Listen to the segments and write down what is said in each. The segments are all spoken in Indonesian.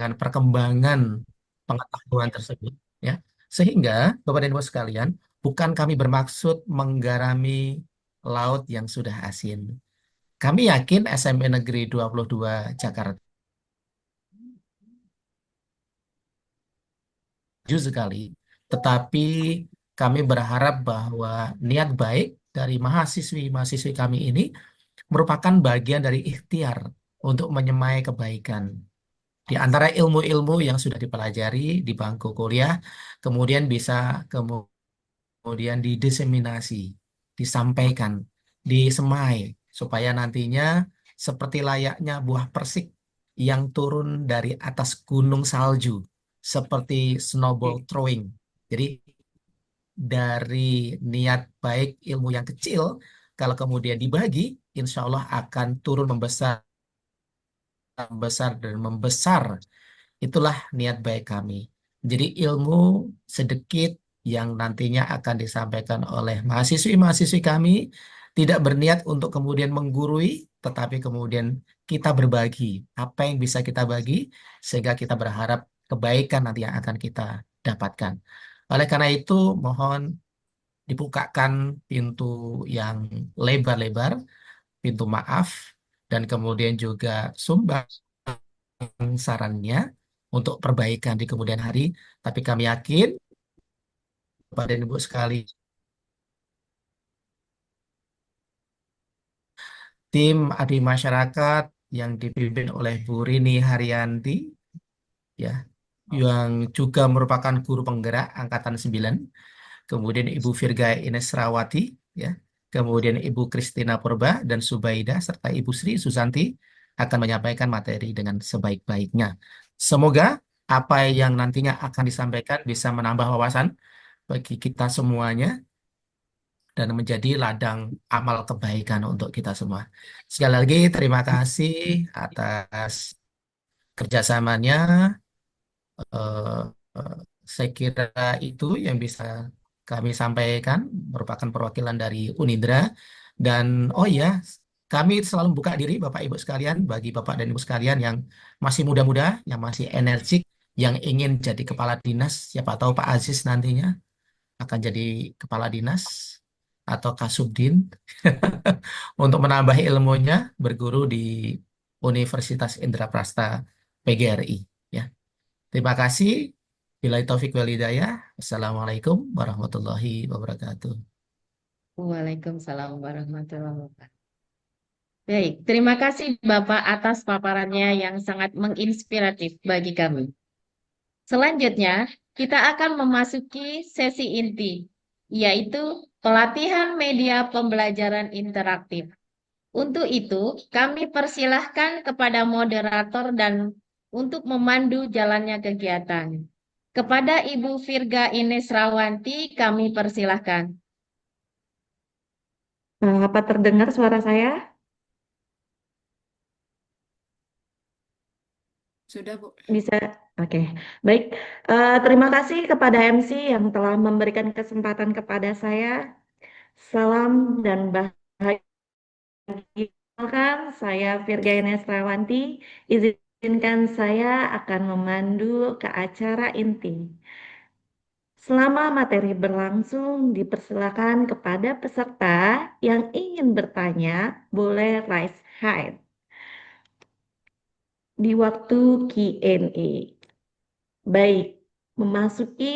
dengan perkembangan pengetahuan tersebut, ya. Sehingga Bapak dan Ibu sekalian, bukan kami bermaksud menggarami laut yang sudah asin. Kami yakin SMP Negeri 22 Jakarta maju sekali, tetapi kami berharap bahwa niat baik dari mahasiswi-mahasiswi kami ini merupakan bagian dari ikhtiar untuk menyemai kebaikan. Di antara ilmu-ilmu yang sudah dipelajari di bangku kuliah, kemudian bisa kemudian didiseminasi, disampaikan, disemai, supaya nantinya seperti layaknya buah persik yang turun dari atas gunung salju, seperti snowball throwing. Jadi dari niat baik ilmu yang kecil, kalau kemudian dibagi, insya Allah akan turun membesar, membesar dan membesar. Itulah niat baik kami. Jadi ilmu sedikit yang nantinya akan disampaikan oleh mahasiswi-mahasiswi kami tidak berniat untuk kemudian menggurui, tetapi kemudian kita berbagi apa yang bisa kita bagi sehingga kita berharap kebaikan nanti yang akan kita dapatkan. Oleh karena itu, mohon dibukakan pintu yang lebar-lebar, pintu maaf, dan kemudian juga sumbang sarannya untuk perbaikan di kemudian hari. Tapi kami yakin, Bapak dan Ibu sekali, tim Abdi Masyarakat yang dipimpin oleh Bu Rini Haryanti, ya, yang juga merupakan guru penggerak Angkatan 9, kemudian Ibu Virga Inesrawati, ya, kemudian Ibu Kristina Purba dan Subaidah, serta Ibu Sri Susanti akan menyampaikan materi dengan sebaik-baiknya. Semoga apa yang nantinya akan disampaikan bisa menambah wawasan bagi kita semuanya dan menjadi ladang amal kebaikan untuk kita semua. Sekali lagi terima kasih atas kerjasamanya. Eh, eh, saya kira itu yang bisa kami sampaikan merupakan perwakilan dari Unindra. Dan oh ya, kami selalu buka diri Bapak Ibu sekalian bagi Bapak dan Ibu sekalian yang masih muda-muda, yang masih energik, yang ingin jadi kepala dinas, siapa tahu Pak Aziz nantinya akan jadi kepala dinas atau Kasubdin untuk menambah ilmunya berguru di Universitas Indraprasta PGRI. Ya, terima kasih. Bila taufik wal hidayah. Assalamualaikum warahmatullahi wabarakatuh. Waalaikumsalam warahmatullahi wabarakatuh. Baik, terima kasih Bapak atas paparannya yang sangat menginspiratif bagi kami. Selanjutnya, kita akan memasuki sesi inti, yaitu pelatihan media pembelajaran interaktif. Untuk itu, kami persilahkan kepada moderator dan untuk memandu jalannya kegiatan. Kepada Ibu Virga Ines Rawanti, kami persilahkan. Apa terdengar suara saya? Sudah, Bu. Bisa. Oke, baik. Terima kasih kepada MC yang telah memberikan kesempatan kepada saya. Salam dan bahagia. Saya Virga Ines Rawanti. Izinkan saya akan memandu ke acara inti. Selama materi berlangsung, dipersilakan kepada peserta yang ingin bertanya, boleh raise hand di waktu Q&A. Baik, memasuki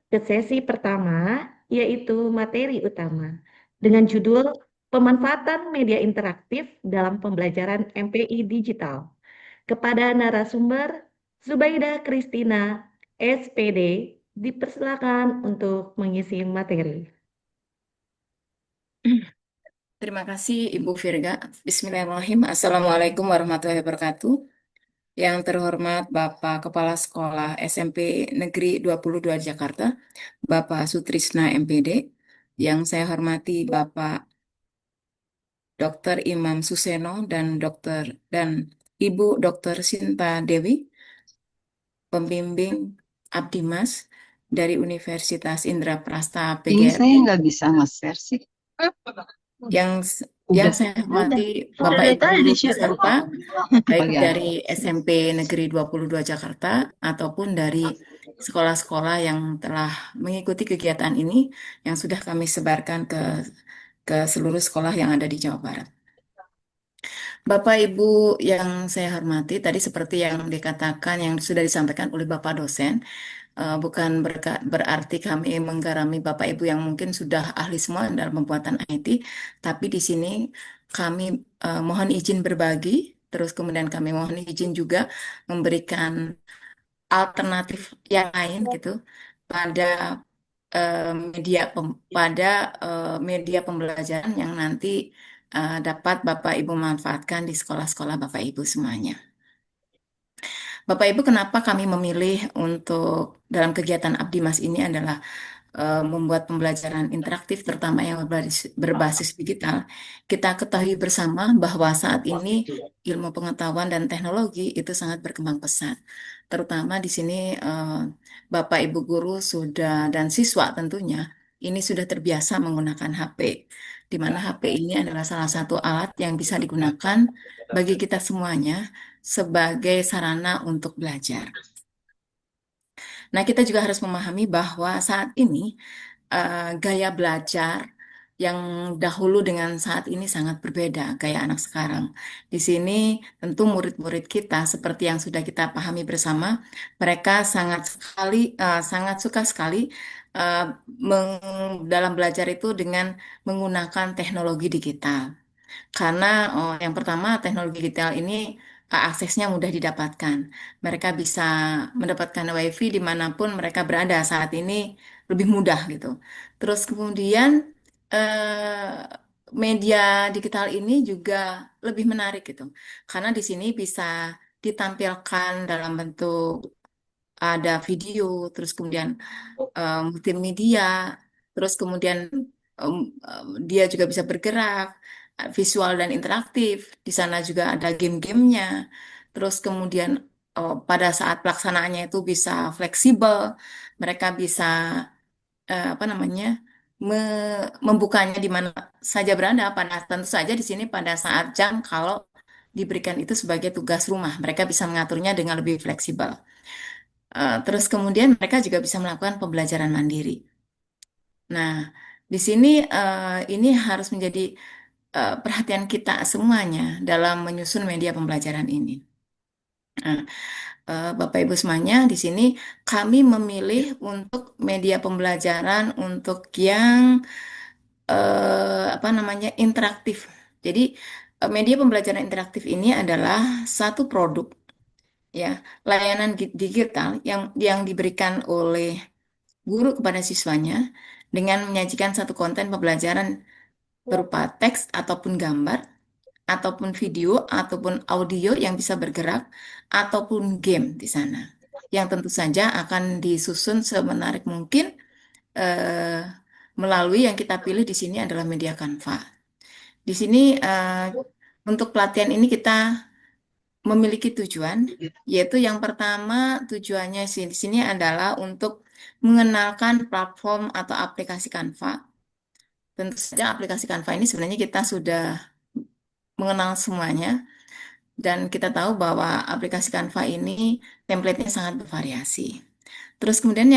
ke sesi pertama, yaitu materi utama, dengan judul Pemanfaatan Media Interaktif dalam Pembelajaran MPI Digital. Kepada narasumber, Zubaida Kristina, SPD, dipersilakan untuk mengisi materi. Terima kasih Ibu Virga. Bismillahirrahmanirrahim. Assalamualaikum warahmatullahi wabarakatuh. Yang terhormat Bapak Kepala Sekolah SMP Negeri 22 Jakarta, Bapak Sutrisna MPD. Yang saya hormati Bapak Dr. Imam Suseno dan Ibu Dr. Sinta Dewi, pembimbing Abdimas dari Universitas Indraprasta Ini saya PGRI. nggak bisa nge-share sih. Yang Yang Udah. saya hormati Udah Bapak dari Ibu tadi guru di-share. peserta, baik Bagian. dari SMP Negeri 22 Jakarta ataupun dari sekolah-sekolah yang telah mengikuti kegiatan ini yang sudah kami sebarkan ke seluruh sekolah yang ada di Jawa Barat. Bapak Ibu yang saya hormati, tadi seperti yang dikatakan yang sudah disampaikan oleh Bapak dosen, bukan berarti kami menggarami Bapak Ibu yang mungkin sudah ahli semua dalam pembuatan IT, tapi di sini kami mohon izin berbagi, terus kemudian kami mohon izin juga memberikan alternatif yang lain gitu pada pada media pembelajaran yang nanti dapat Bapak Ibu manfaatkan di sekolah-sekolah Bapak Ibu semuanya. Bapak Ibu, kenapa kami memilih untuk dalam kegiatan Abdi Mas ini adalah membuat pembelajaran interaktif, terutama yang berbasis digital. Kita ketahui bersama bahwa saat ini ilmu pengetahuan dan teknologi itu sangat berkembang pesat. Terutama di sini Bapak Ibu guru sudah dan siswa tentunya ini sudah terbiasa menggunakan HP, di mana HP ini adalah salah satu alat yang bisa digunakan bagi kita semuanya sebagai sarana untuk belajar. Nah, kita juga harus memahami bahwa saat ini gaya belajar yang dahulu dengan saat ini sangat berbeda, gaya anak sekarang. Di sini tentu murid-murid kita seperti yang sudah kita pahami bersama, mereka sangat suka sekali eh, dalam belajar itu dengan menggunakan teknologi digital. Karena yang pertama teknologi digital ini aksesnya mudah didapatkan. Mereka bisa mendapatkan WiFi dimanapun mereka berada saat ini lebih mudah gitu. Terus kemudian media digital ini juga lebih menarik gitu. Karena di sini bisa ditampilkan dalam bentuk ada video, terus kemudian multimedia, terus kemudian em, dia juga bisa bergerak, visual dan interaktif. Di sana juga ada game-gamenya. Terus kemudian pada saat pelaksanaannya itu bisa fleksibel, mereka bisa apa namanya membukanya di mana saja berada. Pada tentu saja di sini pada saat jam kalau diberikan itu sebagai tugas rumah, mereka bisa mengaturnya dengan lebih fleksibel. Terus kemudian mereka juga bisa melakukan pembelajaran mandiri. Nah, di sini ini harus menjadi perhatian kita semuanya dalam menyusun media pembelajaran ini. Nah, Bapak Ibu semuanya, di sini kami memilih untuk media pembelajaran untuk yang apa namanya interaktif. Jadi media pembelajaran interaktif ini adalah satu produk ya layanan digital yang diberikan oleh guru kepada siswanya dengan menyajikan satu konten pembelajaran berupa teks ataupun gambar, ataupun video, ataupun audio yang bisa bergerak, ataupun game di sana. Yang tentu saja akan disusun semenarik mungkin eh, melalui yang kita pilih di sini adalah media Canva. Di sini untuk pelatihan ini kita memiliki tujuan, yaitu yang pertama tujuannya di sini adalah untuk mengenalkan platform atau aplikasi Canva. Tentu saja aplikasi Canva ini sebenarnya kita sudah mengenal semuanya dan kita tahu bahwa aplikasi Canva ini template-nya sangat bervariasi. Terus kemudian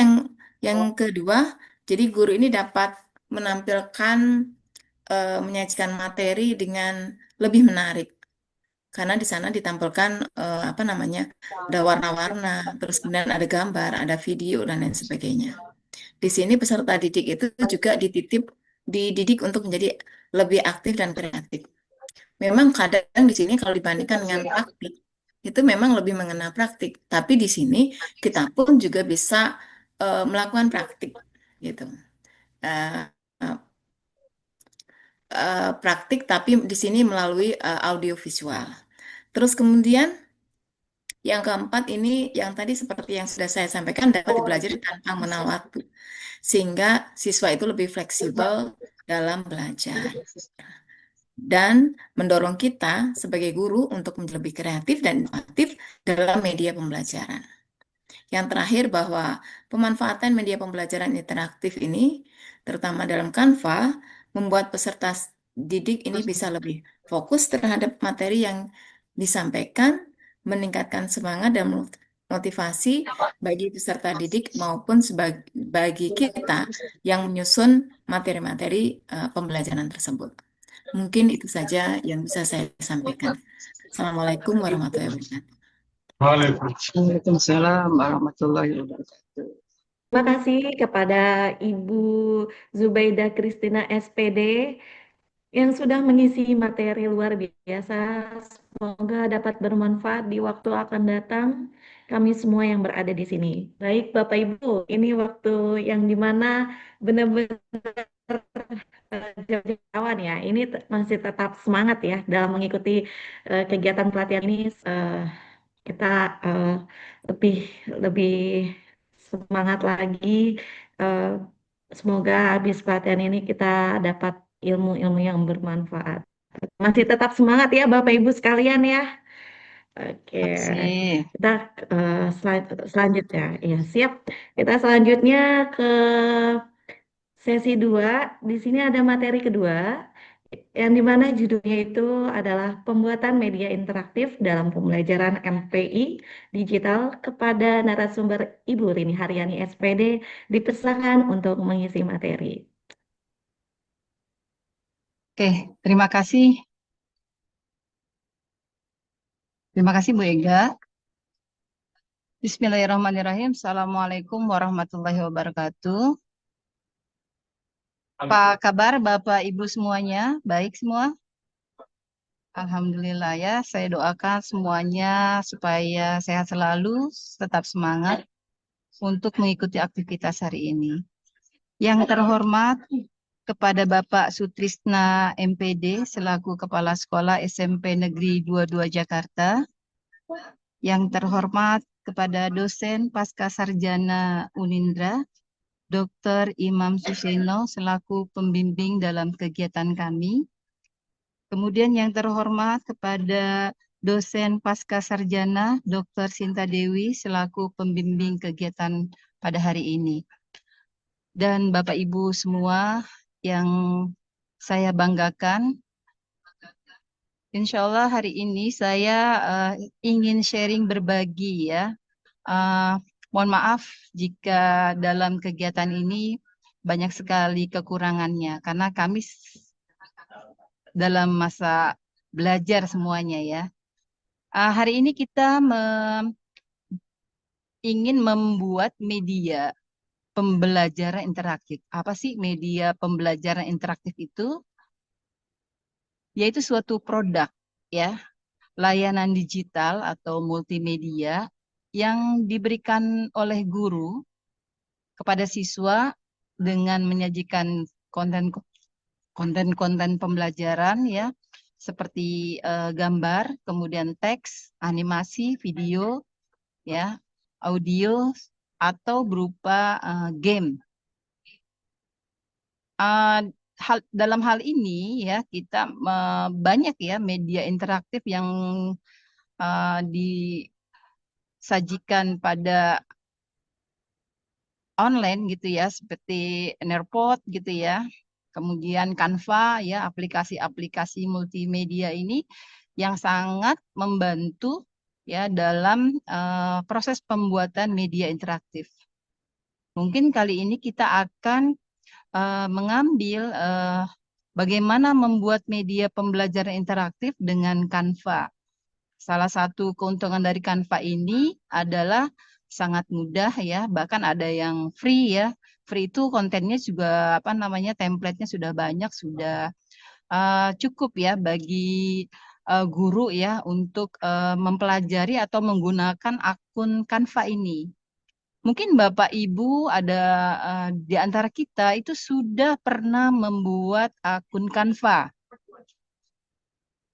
yang kedua, jadi guru ini dapat menampilkan menyajikan materi dengan lebih menarik karena di sana ditampilkan apa namanya ada warna-warna, terus kemudian ada gambar, ada video dan lain sebagainya. Di sini peserta didik itu juga dididik untuk menjadi lebih aktif dan kreatif. Memang kadang di sini kalau dibandingkan dengan praktik, itu memang lebih mengena praktik. Tapi di sini kita pun juga bisa melakukan praktik, gitu. Eh, eh, Praktik, tapi di sini melalui audio visual. Terus kemudian yang keempat ini, yang tadi seperti yang sudah saya sampaikan, dapat dipelajari tanpa mengenal waktu. Sehingga siswa itu lebih fleksibel dalam belajar. Dan mendorong kita sebagai guru untuk menjadi lebih kreatif dan inovatif dalam media pembelajaran. Yang terakhir bahwa pemanfaatan media pembelajaran interaktif ini, terutama dalam Canva, membuat peserta didik ini bisa lebih fokus terhadap materi yang disampaikan, meningkatkan semangat dan motivasi bagi peserta didik maupun bagi kita yang menyusun materi-materi pembelajaran tersebut. Mungkin itu saja yang bisa saya sampaikan. Assalamualaikum warahmatullahi wabarakatuh. Waalaikumsalam warahmatullahi wabarakatuh. Terima kasih kepada Ibu Zubaidah Kristina SPD yang sudah mengisi materi luar biasa. Semoga dapat bermanfaat di waktu akan datang kami semua yang berada di sini. Baik Bapak Ibu, ini waktu yang dimana benar-benar jam-jam kawan ya. Ini masih tetap semangat ya dalam mengikuti kegiatan pelatihan ini. Kita eh, lebih lebih semangat lagi. Eh, Semoga habis pelatihan ini kita dapat ilmu-ilmu yang bermanfaat. Masih tetap semangat ya Bapak Ibu sekalian ya. Oke, Makasih. kita selanjutnya, ya siap. Kita selanjutnya ke sesi 2. Di sini ada materi kedua, yang dimana judulnya itu adalah pembuatan media interaktif dalam pembelajaran MPI digital kepada narasumber Ibu Rini Haryani SPD dipersilakan untuk mengisi materi. Oke, terima kasih. Terima kasih Bu Ega. Bismillahirrahmanirrahim. Assalamualaikum warahmatullahi wabarakatuh. Apa kabar Bapak Ibu semuanya? Baik semua? Alhamdulillah ya, saya doakan semuanya supaya sehat selalu, tetap semangat untuk mengikuti aktivitas hari ini. Yang terhormat kepada Bapak Sutrisna MPD selaku Kepala Sekolah SMP Negeri 22 Jakarta. Yang terhormat kepada dosen Pasca Sarjana Unindra, Dr. Imam Suseno selaku pembimbing dalam kegiatan kami. Kemudian yang terhormat kepada dosen Pasca Sarjana Dr. Sinta Dewi selaku pembimbing kegiatan pada hari ini. Dan Bapak Ibu semua yang saya banggakan, insya Allah hari ini saya ingin sharing berbagi ya. Mohon maaf jika dalam kegiatan ini banyak sekali kekurangannya karena kami dalam masa belajar semuanya ya. Hari ini kita ingin membuat media pembelajaran interaktif. Apa sih media pembelajaran interaktif itu? Yaitu suatu produk ya, layanan digital atau multimedia yang diberikan oleh guru kepada siswa dengan menyajikan konten-konten pembelajaran ya, seperti gambar, kemudian teks, animasi, video, ya, audio, atau berupa game. Dalam hal ini ya kita banyak ya media interaktif yang disajikan pada online gitu ya, seperti Enerpot gitu ya. Kemudian Canva ya, aplikasi-aplikasi multimedia ini yang sangat membantu ya dalam proses pembuatan media interaktif. Mungkin kali ini kita akan mengambil bagaimana membuat media pembelajaran interaktif dengan Canva. Salah satu keuntungan dari Canva ini adalah sangat mudah ya, bahkan ada yang free ya. Free itu kontennya juga apa namanya, template-nya sudah banyak, sudah cukup ya bagi guru ya untuk mempelajari atau menggunakan akun Canva ini. Mungkin Bapak Ibu ada di antara kita itu sudah pernah membuat akun Canva.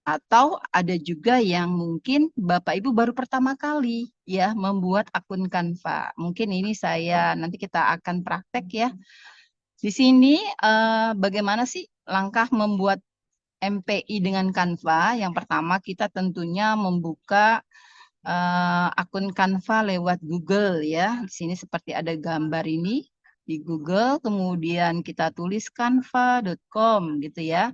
Atau ada juga yang mungkin Bapak Ibu baru pertama kali ya membuat akun Canva. Mungkin ini nanti kita akan praktek ya. Di sini bagaimana sih langkah membuat MPI dengan Canva? Yang pertama kita tentunya membuka akun Canva lewat Google ya. Di sini seperti ada gambar ini di Google, kemudian kita tulis canva.com gitu ya.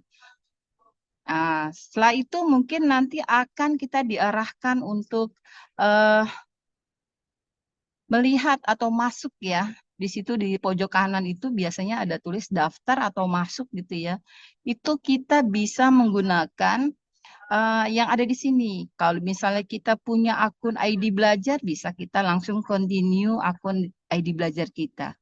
Nah, setelah itu mungkin nanti akan kita diarahkan untuk eh, melihat atau masuk ya. Di situ di pojok kanan itu biasanya ada tulis daftar atau masuk gitu ya. Itu kita bisa menggunakan yang ada di sini. Kalau misalnya kita punya akun ID belajar, bisa kita langsung continue akun ID belajar kita.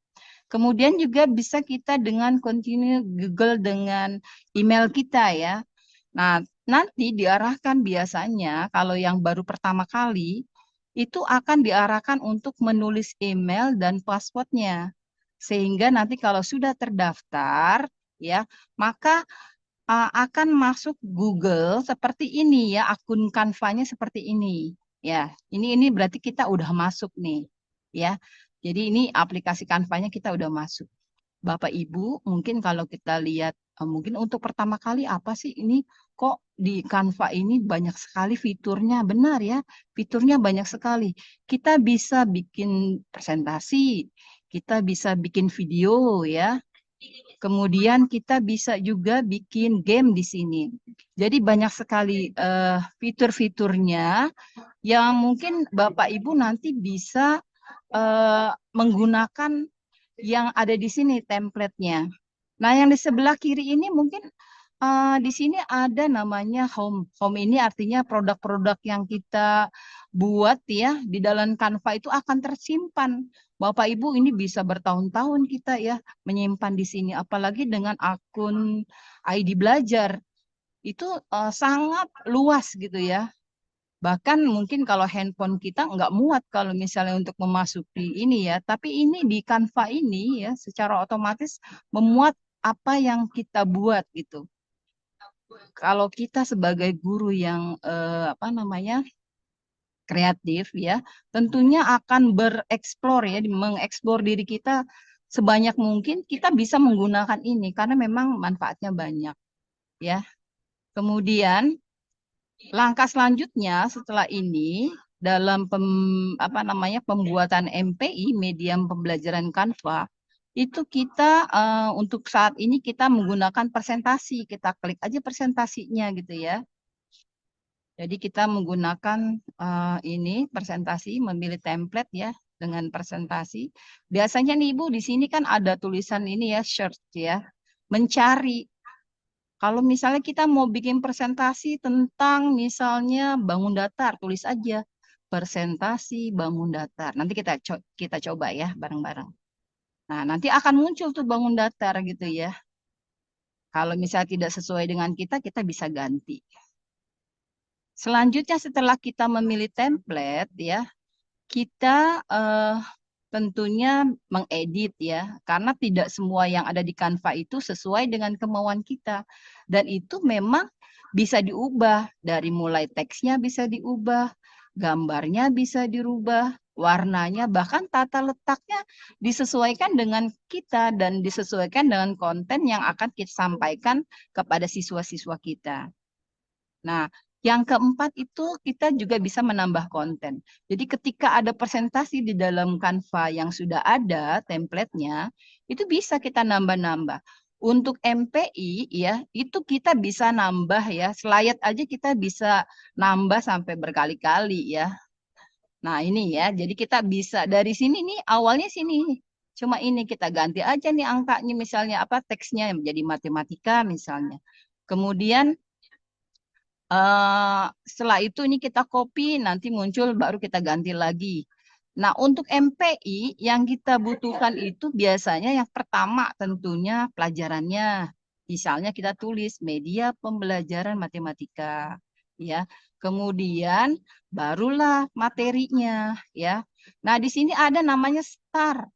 Kemudian juga bisa kita dengan continue Google dengan email kita ya. Nah, nanti diarahkan biasanya kalau yang baru pertama kali itu akan diarahkan untuk menulis email dan passwordnya. Sehingga nanti kalau sudah terdaftar ya, maka akan masuk Google seperti ini ya, akun Canva-nya seperti ini. Ya, ini berarti kita udah masuk nih ya. Jadi ini aplikasi Canva-nya kita udah masuk. Bapak Ibu, mungkin kalau kita lihat, mungkin untuk pertama kali apa sih ini kok di Canva ini banyak sekali fiturnya. Benar ya, fiturnya banyak sekali. Kita bisa bikin presentasi, kita bisa bikin video ya. Kemudian kita bisa juga bikin game di sini. Jadi banyak sekali fitur-fiturnya yang mungkin Bapak Ibu nanti bisa menggunakan yang ada di sini template-nya. Nah, yang di sebelah kiri ini mungkin di sini ada namanya home. Home ini artinya produk-produk yang kita buat ya di dalam Canva itu akan tersimpan. Bapak Ibu ini bisa bertahun-tahun kita ya menyimpan di sini. Apalagi dengan akun ID belajar itu sangat luas gitu ya. Bahkan mungkin kalau handphone kita nggak muat kalau misalnya untuk memasuki ini ya. Tapi ini di Canva ini ya secara otomatis memuat apa yang kita buat gitu. Kalau kita sebagai guru yang apa namanya kreatif ya, tentunya akan bereksplor ya, mengeksplor diri kita sebanyak mungkin kita bisa menggunakan ini karena memang manfaatnya banyak ya. Kemudian langkah selanjutnya setelah ini dalam apa namanya pembuatan MPI medium pembelajaran Canva itu kita untuk saat ini kita menggunakan presentasi, kita klik aja presentasinya gitu ya. Jadi kita menggunakan ini presentasi, memilih template ya dengan presentasi. Biasanya nih Ibu di sini kan ada tulisan ini ya search ya, mencari. Kalau misalnya kita mau bikin presentasi tentang misalnya bangun datar, tulis aja presentasi bangun datar. Nanti kita coba ya bareng-bareng. Nah, nanti akan muncul tuh bangun datar gitu ya. Kalau misalnya tidak sesuai dengan kita bisa ganti. Selanjutnya setelah kita memilih template ya, kita tentunya mengedit ya, karena tidak semua yang ada di Canva itu sesuai dengan kemauan kita. Dan itu memang bisa diubah, dari mulai teksnya bisa diubah, gambarnya bisa dirubah, warnanya, bahkan tata letaknya disesuaikan dengan kita dan disesuaikan dengan konten yang akan kita sampaikan kepada siswa-siswa kita. Nah, yang keempat itu kita juga bisa menambah konten. Jadi ketika ada presentasi di dalam Canva yang sudah ada template-nya, itu bisa kita nambah-nambah. Untuk MPI ya, itu kita bisa nambah ya, slide aja kita bisa nambah sampai berkali-kali ya. Nah, ini ya, jadi kita bisa dari sini nih, awalnya sini. Cuma ini kita ganti aja nih angkanya misalnya apa teksnya menjadi matematika misalnya. Kemudian setelah itu ini kita copy, nanti muncul baru kita ganti lagi. Nah, untuk MPI yang kita butuhkan itu biasanya yang pertama tentunya pelajarannya. Misalnya kita tulis media pembelajaran matematika, ya. Kemudian barulah materinya, ya. Nah, di sini ada namanya STAR,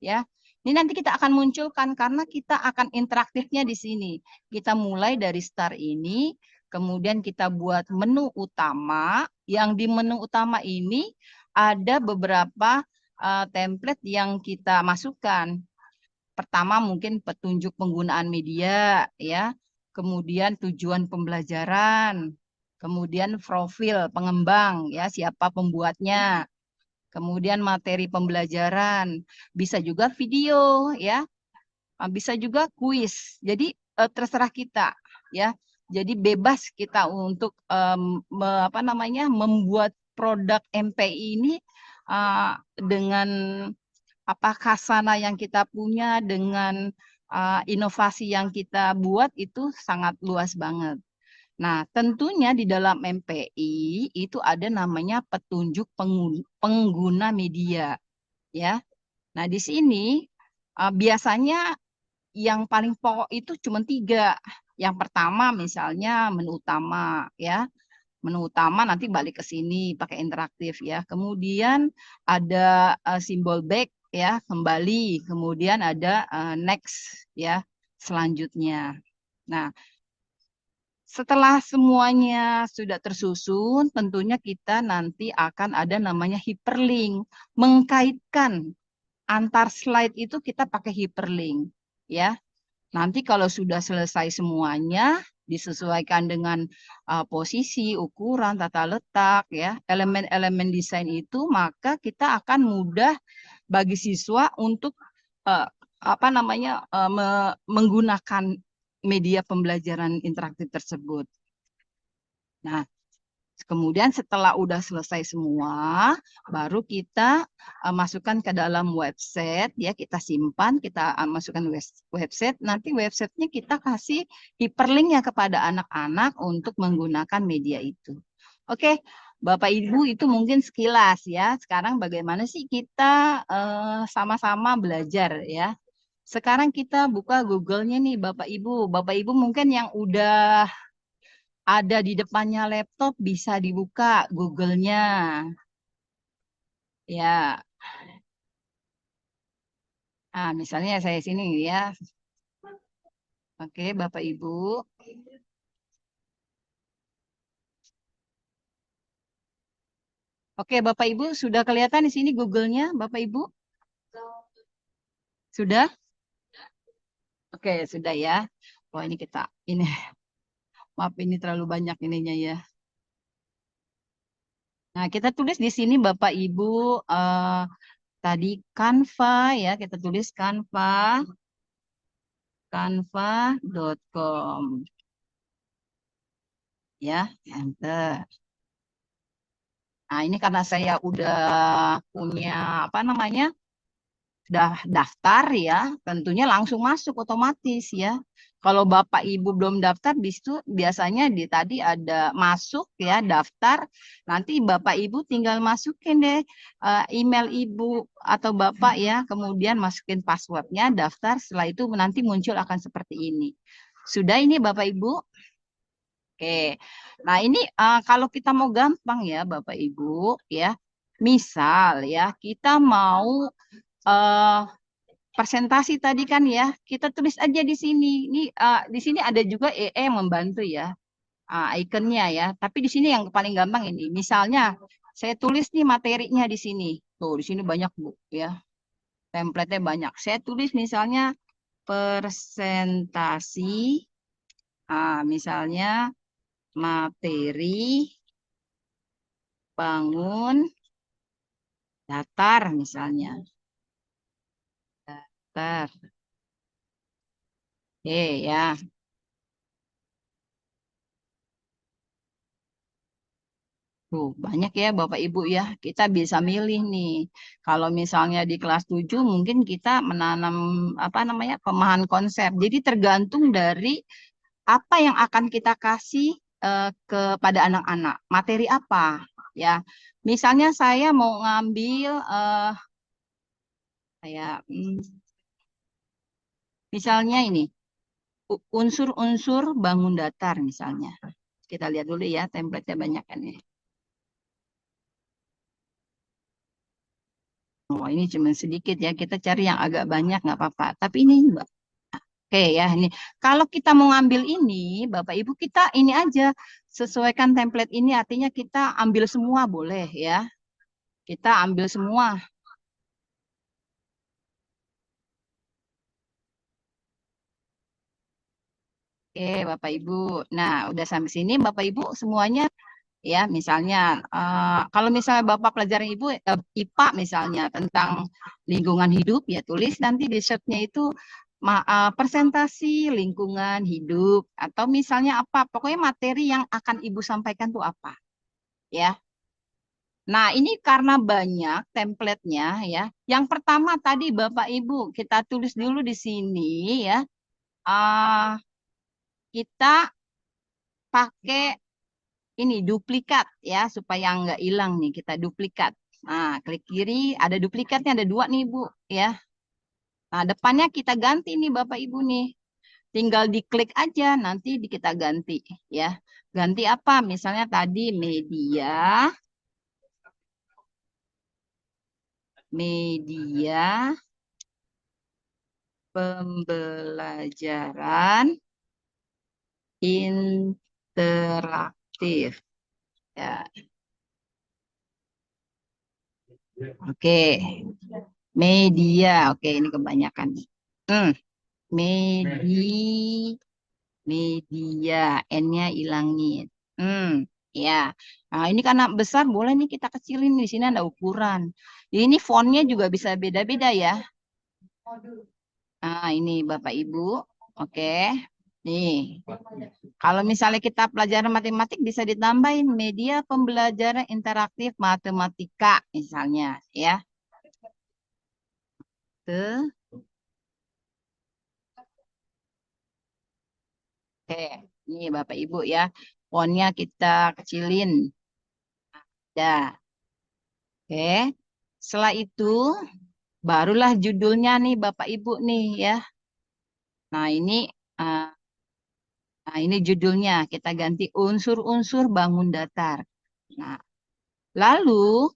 ya. Ini nanti kita akan munculkan karena kita akan interaktifnya di sini. Kita mulai dari STAR ini. Kemudian kita buat menu utama, yang di menu utama ini ada beberapa template yang kita masukkan. Pertama mungkin petunjuk penggunaan media, ya. Kemudian tujuan pembelajaran, kemudian profil pengembang, ya, siapa pembuatnya. Kemudian materi pembelajaran, bisa juga video, ya. Bisa juga kuis. Jadi terserah kita, ya. Jadi bebas kita untuk membuat produk MPI ini dengan apa khasana yang kita punya, dengan inovasi yang kita buat itu sangat luas banget. Nah, tentunya di dalam MPI itu ada namanya petunjuk pengguna media, ya. Nah, di sini biasanya yang paling pokok itu cuma 3. Yang pertama misalnya menu utama, ya. Menu utama nanti balik ke sini pakai interaktif, ya. Kemudian ada simbol back, ya, kembali. Kemudian ada next, ya, selanjutnya. Nah, setelah semuanya sudah tersusun, tentunya kita nanti akan ada namanya hyperlink, mengkaitkan antar slide itu kita pakai hyperlink, ya. Nanti kalau sudah selesai semuanya, disesuaikan dengan posisi, ukuran, tata letak, ya, elemen-elemen desain itu, maka kita akan mudah bagi siswa untuk menggunakan media pembelajaran interaktif tersebut. Nah, kemudian setelah udah selesai semua, baru kita masukkan ke dalam website, ya, kita simpan, kita masukkan website. Nanti websitenya kita kasih hyperlinknya kepada anak-anak untuk menggunakan media itu. Oke, Bapak Ibu, itu mungkin sekilas, ya. Sekarang bagaimana sih kita sama-sama belajar, ya. Sekarang kita buka Google-nya nih, Bapak Ibu. Bapak Ibu mungkin yang udah ada di depannya laptop bisa dibuka Google-nya. Ya. Nah, misalnya saya sini, ya. Oke, Bapak Ibu. Oke, Bapak Ibu sudah kelihatan di sini Google-nya, Bapak Ibu? Sudah? Oke, sudah, ya. Oh, ini ini maaf, ini terlalu banyak ininya, ya. Nah, kita tulis di sini Bapak Ibu tadi Canva, ya, kita tulis canva.com, ya, enter. Nah, ini karena saya udah punya daftar, ya, tentunya langsung masuk otomatis, ya. Kalau Bapak Ibu belum daftar, di situ biasanya tadi ada masuk, ya, daftar. Nanti Bapak Ibu tinggal masukin deh email Ibu atau Bapak, ya, kemudian masukin passwordnya, daftar. Setelah itu nanti muncul akan seperti ini. Sudah ini Bapak Ibu? Oke. Nah, ini kalau kita mau gampang, ya, Bapak Ibu, ya. Misal, ya, kita mau presentasi tadi kan, ya, kita tulis aja di sini. Ini di sini ada juga EE yang membantu, ya, ikonnya, ya. Tapi di sini yang paling gampang ini. Misalnya saya tulis nih materinya di sini. Tuh, di sini banyak, Bu, ya. Template-nya banyak. Saya tulis misalnya presentasi, misalnya materi bangun datar misalnya. Datar. Oke, ya. Tuh, banyak, ya, Bapak Ibu, ya. Kita bisa milih nih. Kalau misalnya di kelas 7 mungkin kita menanam pemahaman konsep. Jadi tergantung dari apa yang akan kita kasih kepada anak-anak. Materi apa, ya. Misalnya saya mau ngambil misalnya ini unsur-unsur bangun datar misalnya. Kita lihat dulu, ya, template-nya banyak kan, ya. Oh, ini cuma sedikit, ya. Kita cari yang agak banyak, nggak apa-apa. Tapi ini, Mbak. Oke, ya, ini. Kalau kita mau ngambil ini, Bapak Ibu, kita ini aja sesuaikan template ini, artinya kita ambil semua boleh, ya. Kita ambil semua. Oke, Bapak Ibu. Nah, udah sampai sini Bapak Ibu semuanya, ya. Misalnya kalau misalnya Bapak pelajaran Ibu IPA misalnya tentang lingkungan hidup, ya, tulis nanti di shotnya itu presentasi lingkungan hidup atau misalnya apa, pokoknya materi yang akan Ibu sampaikan tuh apa, ya. Nah, ini karena banyak template-nya ya. Yang pertama tadi Bapak Ibu, kita tulis dulu di sini ya. Ah, kita pakai ini duplikat ya supaya nggak hilang nih, kita duplikat. Nah, klik kiri ada duplikatnya, ada dua nih Bu ya. Nah, depannya kita ganti nih Bapak Ibu nih. Tinggal diklik aja nanti kita ganti ya. Ganti apa? Misalnya tadi media pembelajaran interaktif ya. Oke, media. Oke, ini kebanyakan. Hmm, media, N-nya hilangin. Ya. Nah, ini karena besar boleh nih kita kecilin, di sini ada ukuran. Ini fontnya juga bisa beda-beda ya. Nah, ini Bapak Ibu. Oke. Nih, kalau misalnya kita pelajaran matematik bisa ditambahin media pembelajaran interaktif matematika misalnya ya. Tuh. Oke, ini Bapak Ibu ya. Fontnya kita kecilin. Dah. Oke. Setelah itu barulah judulnya nih Bapak Ibu nih ya. Nah, eh, ini judulnya kita ganti unsur-unsur bangun datar. Nah, lalu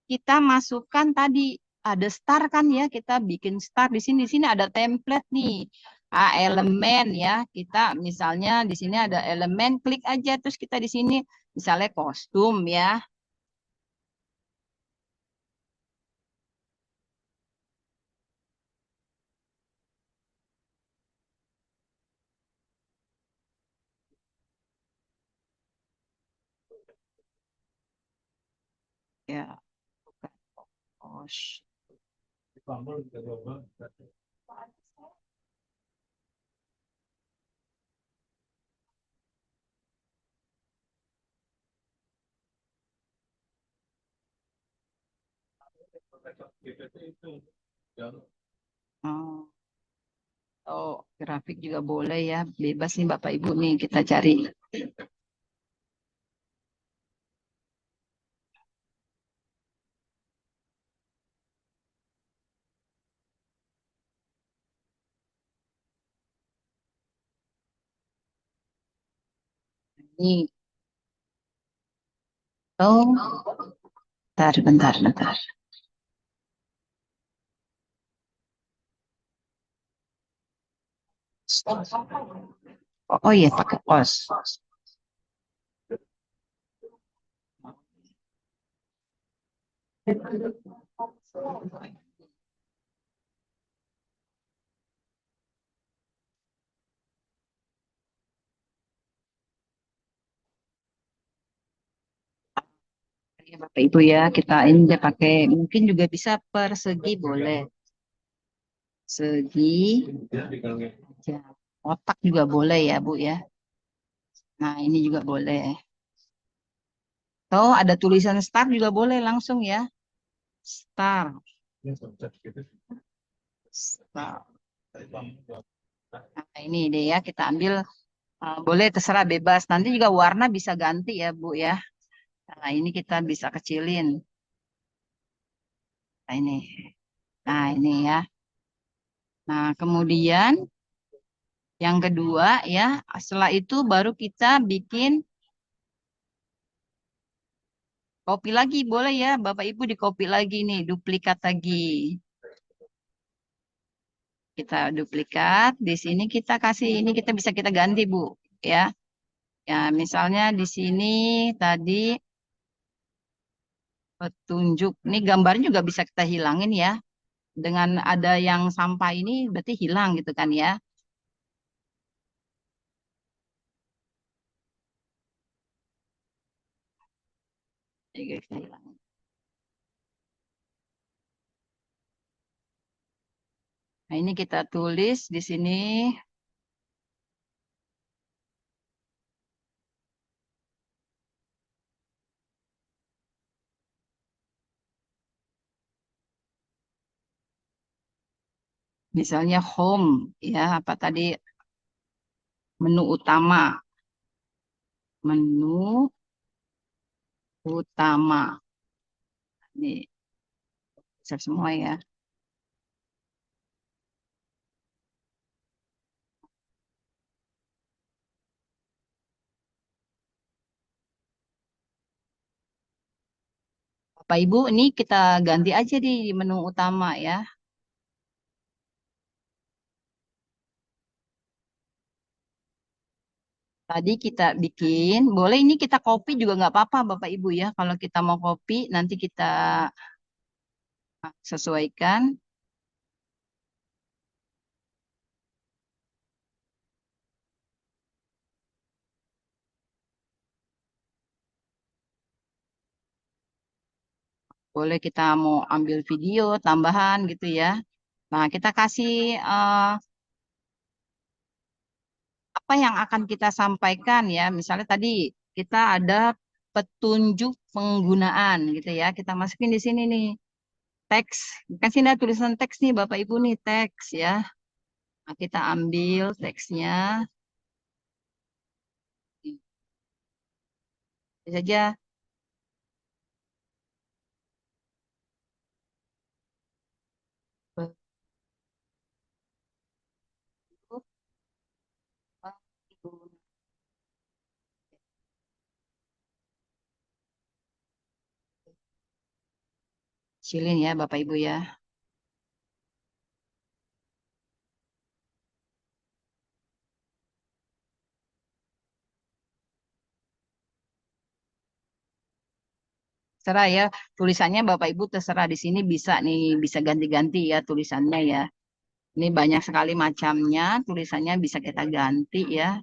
kita masukkan tadi ada star kan ya, kita bikin star di sini. Di sini ada template nih. Elemen ya. Kita misalnya di sini ada elemen, klik aja terus kita di sini misalnya kostum ya. Ya, bukan kos. Oh, oh, grafik juga boleh ya. Bebas nih Bapak Ibu nih kita cari. Ini. Oh, bentar. Oh iya, pakai pos. Ya, Bapak Ibu ya, kita ini dia pakai mungkin juga bisa persegi boleh. Segi ya, otak juga boleh ya, Bu ya. Nah, ini juga boleh. Atau ada tulisan start juga boleh langsung ya. Start. Start. Nah, ini deh ya, kita ambil boleh terserah bebas. Nanti juga warna bisa ganti ya, Bu ya. Nah, ini kita bisa kecilin. Nah, ini. Nah, ini ya. Nah, kemudian yang kedua ya, setelah itu baru kita bikin copy lagi, boleh ya, Bapak Ibu di copy lagi nih, duplikat lagi. Kita duplikat, di sini kita kasih, ini kita ganti Bu, ya. Ya, misalnya di sini tadi petunjuk, ini gambarnya juga bisa kita hilangin ya. Dengan ada yang sampah ini berarti hilang gitu kan ya. Jadi kita hilangin. Nah, ini kita tulis di sini. Misalnya home, ya, apa tadi? Menu utama. Menu utama. Ini save semua ya. Bapak Ibu, ini kita ganti aja di menu utama ya. Tadi kita bikin, boleh ini kita copy juga nggak apa-apa Bapak Ibu ya. Kalau kita mau copy, nanti kita sesuaikan. Boleh kita mau ambil video tambahan gitu ya. Nah, kita kasih apa yang akan kita sampaikan ya. Misalnya tadi kita ada petunjuk penggunaan gitu ya. Kita masukin di sini nih teks. Kan sini ada tulisan teks nih Bapak Ibu nih teks ya. Nah, kita ambil teksnya. Ini saja. Kecilin ya Bapak Ibu ya. Terserah ya, tulisannya Bapak Ibu terserah di sini bisa nih, bisa ganti-ganti ya tulisannya ya. Ini banyak sekali macamnya, tulisannya bisa kita ganti ya.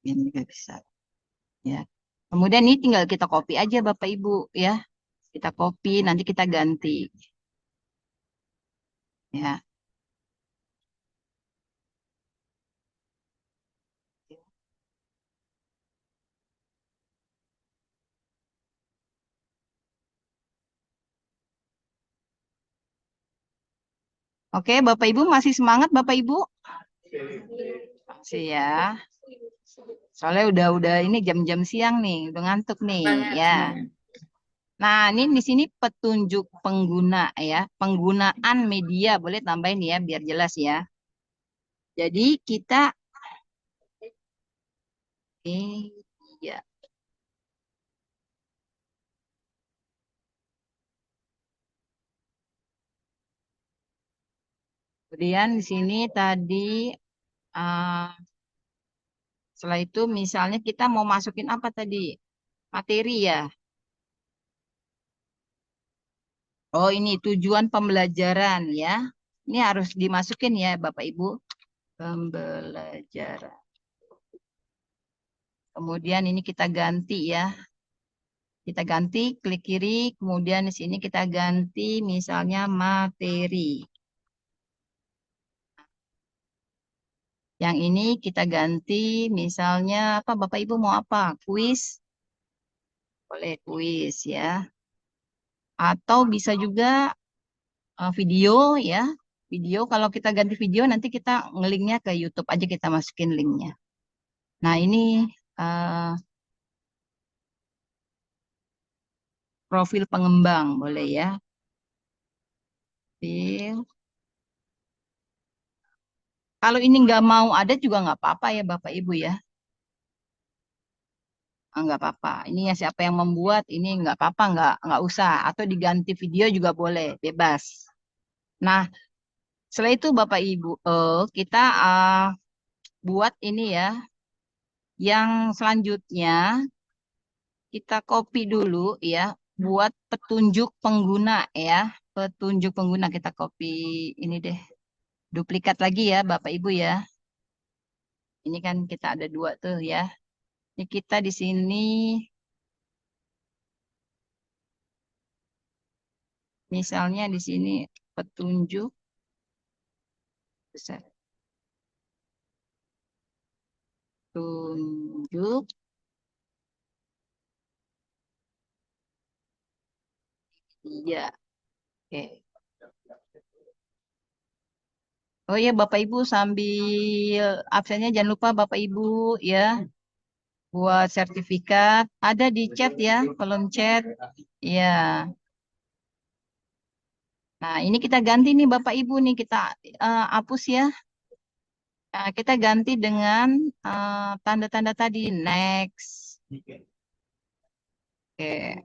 Ini juga bisa ya. Kemudian ini tinggal kita copy aja Bapak Ibu ya. Kita copy, nanti kita ganti ya. Oke, Bapak Ibu masih semangat Bapak Ibu? Masih ya. Soalnya udah ini jam-jam siang nih, udah ngantuk nih ya. Nah, ini di sini petunjuk pengguna ya, penggunaan media boleh tambahin ya biar jelas ya. Jadi kita ya. Kemudian di sini tadi eh, setelah itu misalnya kita mau masukin apa tadi? Materi ya. Oh, ini tujuan pembelajaran ya. Ini harus dimasukin ya Bapak Ibu. Pembelajaran. Kemudian ini kita ganti ya. Kita ganti klik kiri, kemudian di sini kita ganti misalnya materi. Yang ini kita ganti misalnya apa Bapak Ibu mau apa? Kuis. Boleh kuis ya. Atau bisa juga video ya. Video kalau kita ganti video nanti kita ngelinknya ke YouTube aja kita masukin linknya. Nah ini eh, profil pengembang boleh ya. Profil. Kalau ini nggak mau ada juga nggak apa-apa ya Bapak Ibu ya. Nggak apa-apa. Ini ya siapa yang membuat ini nggak apa-apa nggak usah. Atau diganti video juga boleh bebas. Nah setelah itu Bapak Ibu kita buat ini ya. Yang selanjutnya kita copy dulu ya buat petunjuk pengguna ya. Petunjuk pengguna kita copy ini deh. Duplikat lagi ya Bapak Ibu ya. Ini kan kita ada dua tuh ya. Ini kita di sini Misalnya di sini petunjuk besar. Tunjuk. Iya. Oke. Oh ya, Bapak Ibu sambil absennya jangan lupa Bapak Ibu ya buat sertifikat ada di chat ya, kolom chat. Ya. Nah, ini kita ganti nih Bapak Ibu nih kita hapus ya. Nah, kita ganti dengan tanda-tanda tadi next. Oke.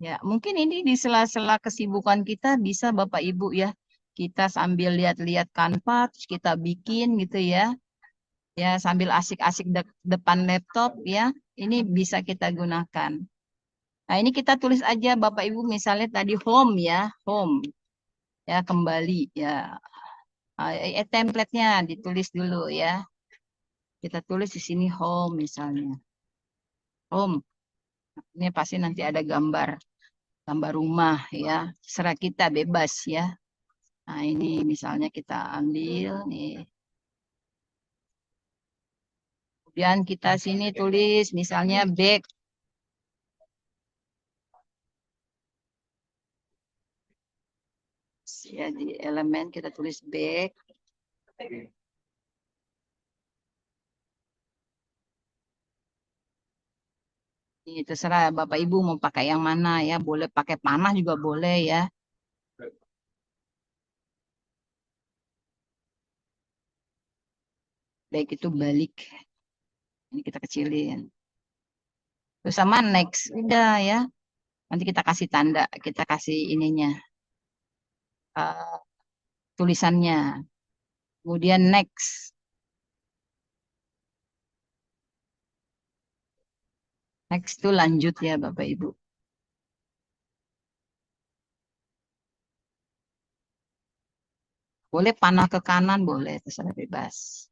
Ya, mungkin ini di sela-sela kesibukan kita bisa Bapak Ibu ya. Kita sambil lihat-lihat Canva, terus kita bikin gitu ya. Ya, sambil asik-asik depan laptop ya. Ini bisa kita gunakan. Nah, ini kita tulis aja Bapak Ibu misalnya tadi home ya, home. Ya, kembali ya. Template-nya ditulis dulu ya. Kita tulis di sini home misalnya. Home. Ini pasti nanti ada gambar rumah ya. Serah kita bebas ya. Nah, ini misalnya kita ambil nih. Kemudian kita sini tulis misalnya back. Ya, di elemen kita tulis back. Ini terserah Bapak Ibu mau pakai yang mana ya. Boleh pakai panah juga boleh ya. Baik itu balik. Ini kita kecilin. Terus sama next. Udah ya. Nanti kita kasih tanda. Kita kasih ininya. eh, tulisannya. Kemudian next. Next itu lanjut ya Bapak Ibu. Boleh panah ke kanan, boleh. Terserah bebas.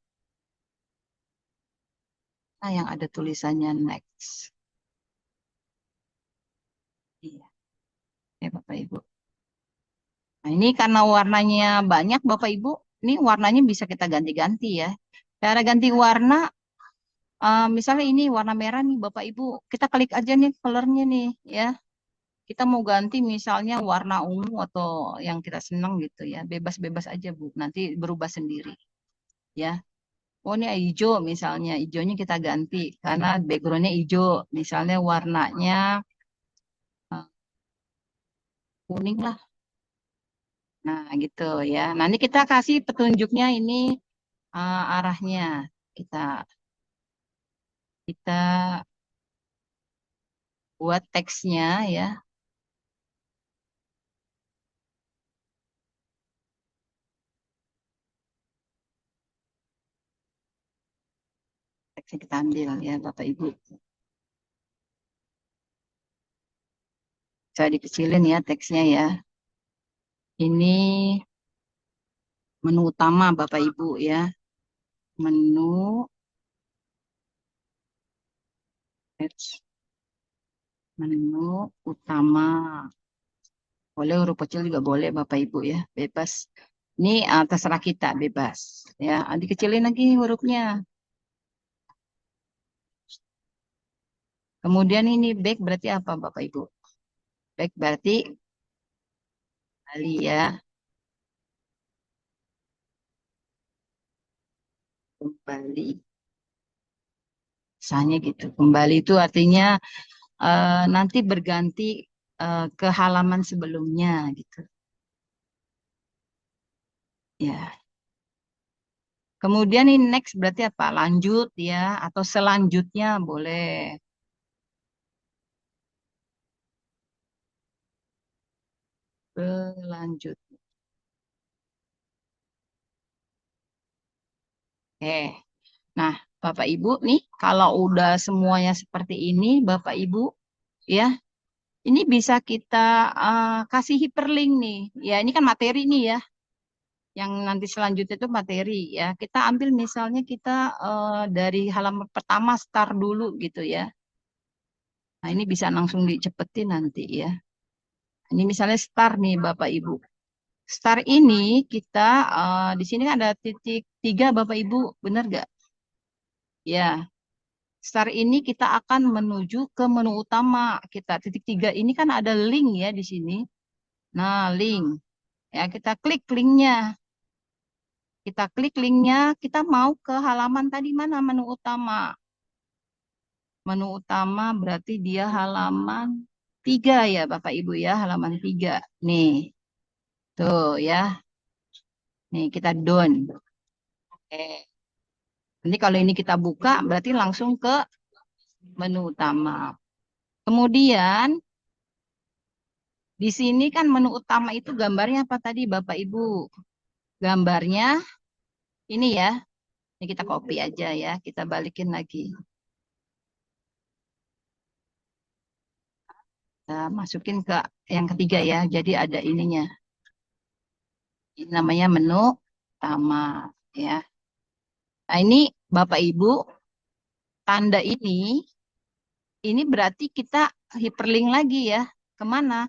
Nah, yang ada tulisannya next. Iya, ya Bapak Ibu. Nah, ini karena warnanya banyak Bapak Ibu, ini warnanya bisa kita ganti-ganti ya. Cara ganti warna, misalnya ini warna merah nih Bapak Ibu, kita klik aja nih colornya nih ya. Kita mau ganti misalnya warna ungu atau yang kita senang gitu ya. Bebas-bebas aja Bu, nanti berubah sendiri ya. Oh ini hijau misalnya, hijaunya kita ganti karena backgroundnya hijau. Misalnya warnanya eh, kuning lah. Nah gitu ya. Nanti kita kasih petunjuknya ini arahnya. Kita kita buat teksnya ya. Teksnya kita ambil ya Bapak Ibu. Saya dikecilin ya teksnya ya. Ini menu utama Bapak Ibu ya. Menu menu utama. Boleh huruf kecil juga boleh Bapak Ibu ya. Bebas. Ini terserah kita bebas ya. Dikecilin lagi hurufnya. Kemudian ini back berarti apa Bapak Ibu? Back berarti kembali ya. Kembali. Misalnya gitu. Kembali itu artinya nanti berganti ke halaman sebelumnya gitu. Ya. Kemudian ini next berarti apa? Lanjut ya atau selanjutnya boleh. Selanjut. Oke. Nah, Bapak Ibu nih kalau udah semuanya seperti ini, Bapak Ibu ya, ini bisa kita kasih hyperlink nih. Ya, ini kan materi nih ya. Yang nanti selanjutnya itu materi ya. Kita ambil misalnya kita dari halaman pertama start dulu gitu ya. Nah, ini bisa langsung dicepetin nanti ya. Ini misalnya star nih Bapak Ibu. Star ini kita di sini kan ada titik 3 Bapak Ibu, benar nggak? Ya, star ini kita akan menuju ke menu utama. Kita titik 3 ini kan ada link ya di sini. Nah, link. Ya, kita klik linknya. Kita klik linknya, kita mau ke halaman tadi mana menu utama. Menu utama berarti dia halaman 3 ya Bapak Ibu ya, halaman 3. Nih, tuh ya. Nih kita down. Oke. Nanti kalau ini kita buka berarti langsung ke menu utama. Kemudian di sini kan menu utama itu gambarnya apa tadi Bapak Ibu? Gambarnya ini ya. Ini kita copy aja ya, kita balikin lagi. Kita masukin ke yang ketiga ya. Jadi ada ininya. Ini namanya menu utama ya. Nah, ini Bapak Ibu, tanda ini berarti kita hyperlink lagi ya. Kemana?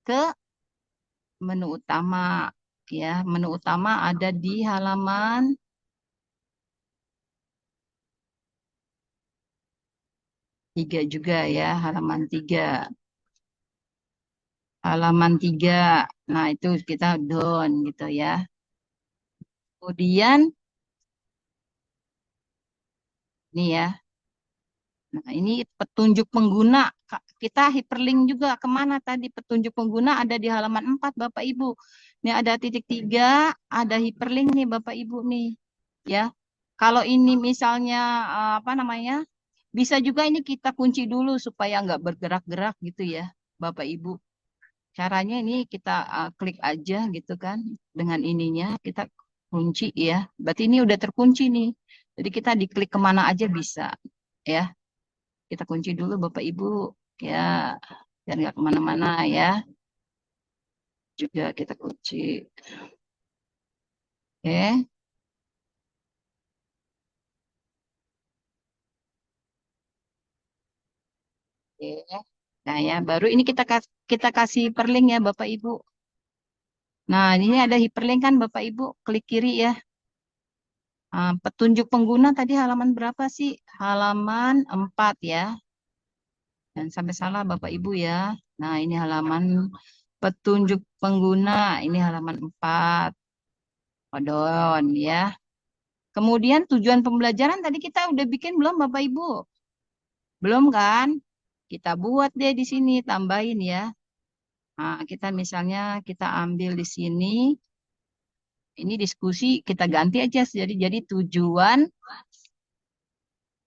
Ke menu utama ya. Menu utama ada di halaman 3 juga ya, halaman 3. Halaman 3. Nah, itu kita down gitu ya. Kemudian ini ya. Nah, ini petunjuk pengguna. Kita hyperlink juga kemana tadi? Petunjuk pengguna ada di halaman 4, Bapak Ibu. Ini ada titik 3, ada hyperlink nih, Bapak Ibu nih. Ya. Kalau ini misalnya apa namanya? Bisa juga ini kita kunci dulu supaya nggak bergerak-gerak gitu ya, Bapak Ibu. Caranya ini kita klik aja gitu kan. Dengan ininya kita kunci ya. Berarti ini udah terkunci nih. Jadi kita diklik kemana aja bisa ya. Kita kunci dulu Bapak Ibu ya, biar nggak kemana-mana ya. Juga kita kunci. Oke. Oke. Nah ya, baru ini kita kasih perlink ya Bapak Ibu. Nah ini ada hyperlink kan Bapak Ibu, klik kiri ya. Petunjuk pengguna tadi halaman berapa sih? Halaman 4 ya. Dan sampai salah Bapak Ibu ya. Nah ini halaman petunjuk pengguna, ini halaman 4. Odon ya. Kemudian tujuan pembelajaran tadi kita udah bikin belum Bapak Ibu? Belum kan? Kita buat deh di sini, tambahin ya. Nah, kita misalnya kita ambil di sini, ini diskusi kita ganti aja jadi tujuan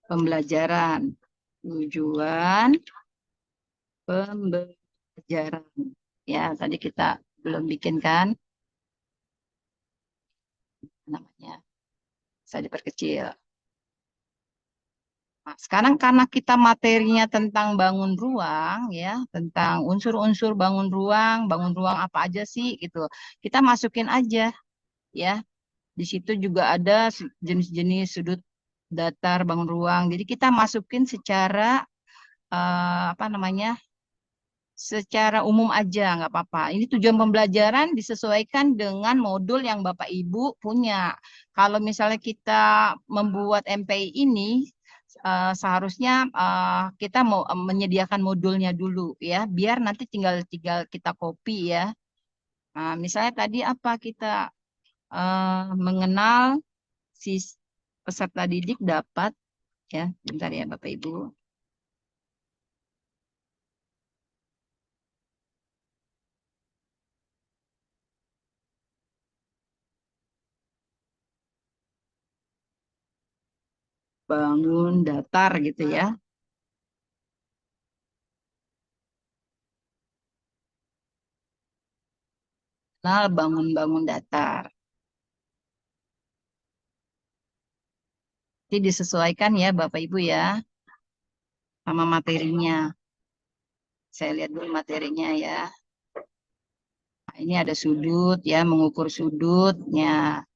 pembelajaran. Tujuan pembelajaran. Ya, tadi kita belum bikin kan namanya. Saya diperkecil. Nah, sekarang karena kita materinya tentang bangun ruang ya, tentang unsur-unsur bangun ruang apa aja sih gitu. Kita masukin aja ya. Di situ juga ada jenis-jenis sudut datar bangun ruang. Jadi kita masukin secara apa namanya? Secara umum aja nggak apa-apa. Ini tujuan pembelajaran disesuaikan dengan modul yang Bapak Ibu punya. Kalau misalnya kita membuat MPI ini seharusnya kita mau menyediakan modulnya dulu ya, biar nanti tinggal tinggal kita copy ya. Nah, misalnya tadi apa kita mengenal si peserta didik dapat ya, bentar ya Bapak Ibu. Bangun datar gitu ya. Kenal bangun datar. Jadi disesuaikan ya Bapak Ibu ya sama materinya. Saya lihat dulu materinya ya. Nah, ini ada sudut ya, mengukur sudutnya.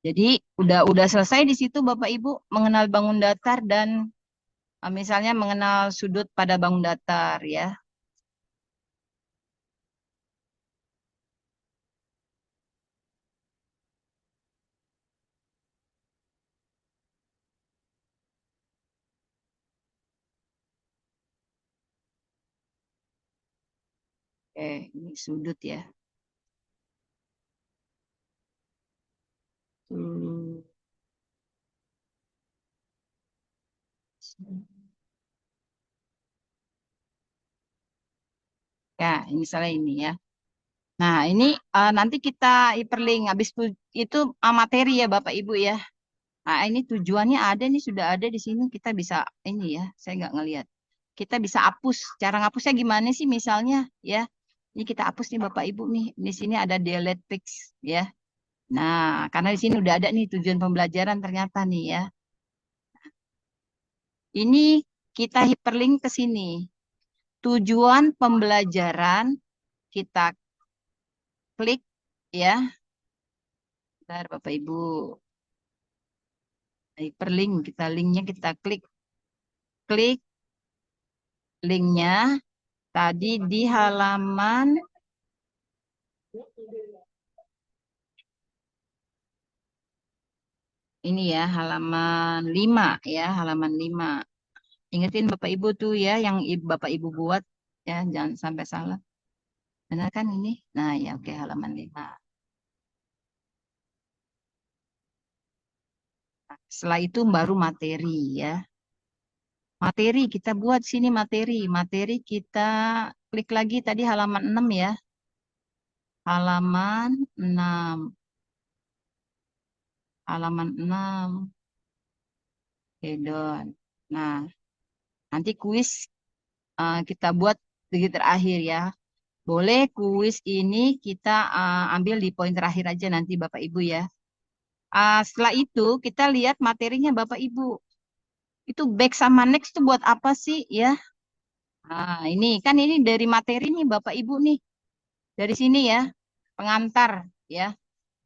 Jadi udah selesai di situ Bapak Ibu mengenal bangun datar dan Misalnya mengenal sudut pada bangun datar ya. Oke, ini sudut ya. Hmm. Ya, ini misalnya ini ya. Nah, ini nanti kita hyperlink. Habis itu materi ya Bapak Ibu ya. Nah, ini tujuannya ada nih, sudah ada di sini. Kita bisa ini ya, saya nggak ngelihat. Kita bisa hapus. Cara ngapusnya gimana sih misalnya ya? Ini kita hapus nih Bapak Ibu nih. Di sini ada delete fix ya. Nah, karena di sini udah ada nih tujuan pembelajaran ternyata nih ya. Ini kita hyperlink ke sini. Tujuan pembelajaran kita klik ya. Bentar Bapak Ibu. Hyperlink, kita linknya kita klik. Klik linknya tadi di halaman ini ya, halaman 5 ya, halaman 5. Ingetin Bapak Ibu tuh ya, yang Bapak Ibu buat ya, jangan sampai salah. Benar kan ini? Nah ya, oke, halaman 5. Nah, setelah itu baru materi ya. Materi kita buat sini materi. Materi kita klik lagi tadi halaman 6 ya. Halaman 6. Halaman 6. Oke, Don. Nah, nanti kuis kita buat di terakhir ya. Boleh kuis ini kita ambil di poin terakhir aja nanti Bapak Ibu ya. Setelah itu kita lihat materinya Bapak Ibu. Itu back sama next itu buat apa sih ya? Nah, ini kan ini dari materi nih Bapak Ibu nih. Dari sini ya, pengantar ya.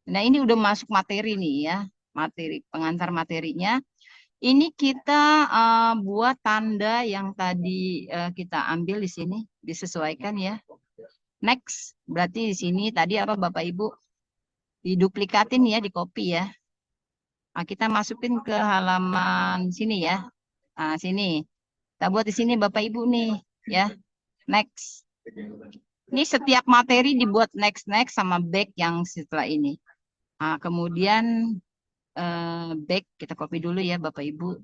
Nah, ini udah masuk materi nih ya. Materi, pengantar materinya. Ini kita buat tanda yang tadi kita ambil di sini, disesuaikan ya. Next, berarti di sini tadi apa Bapak Ibu? Diduplikatin ya, di copy ya. Nah, kita masukin ke halaman sini ya. Nah, sini. Kita buat di sini Bapak Ibu nih ya. Next. Ini setiap materi dibuat next sama back yang setelah ini. Nah, kemudian back kita copy dulu ya Bapak Ibu.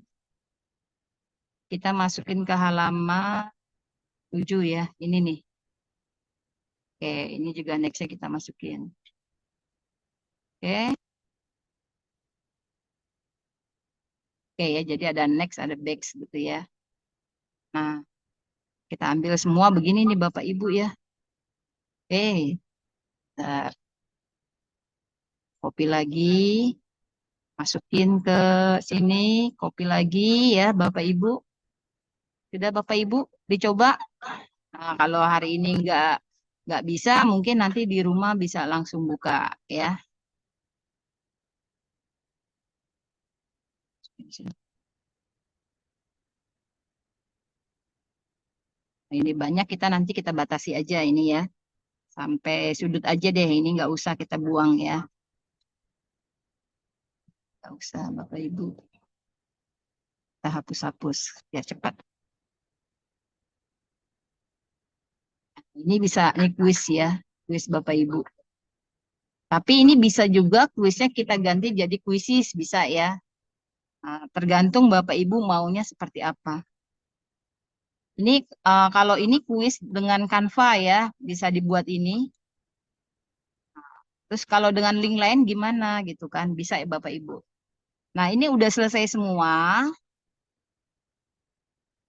Kita masukin ke halaman 7 ya. Ini nih. Oke, ini juga nextnya kita masukin. Oke. Oke ya, jadi ada next, ada back gitu ya. Nah, kita ambil semua begini nih Bapak Ibu ya. Oke, kita copy lagi, masukin ke sini, copy lagi ya Bapak Ibu. Sudah Bapak Ibu dicoba. Nah, kalau hari ini nggak bisa, mungkin nanti di rumah bisa langsung buka ya. Nah, ini banyak nanti kita batasi aja ini ya. Sampai sudut aja deh, ini nggak usah kita buang ya. Nggak usah Bapak Ibu. Kita hapus-hapus biar cepat. Ini bisa, ini kuis ya, kuis Bapak Ibu. Tapi ini bisa juga kuisnya kita ganti jadi kuisis, bisa ya. Nah, tergantung Bapak Ibu maunya seperti apa. Ini kalau ini kuis dengan Canva ya, bisa dibuat ini. Terus kalau dengan link lain gimana gitu kan, bisa ya Bapak Ibu. Nah, ini udah selesai semua.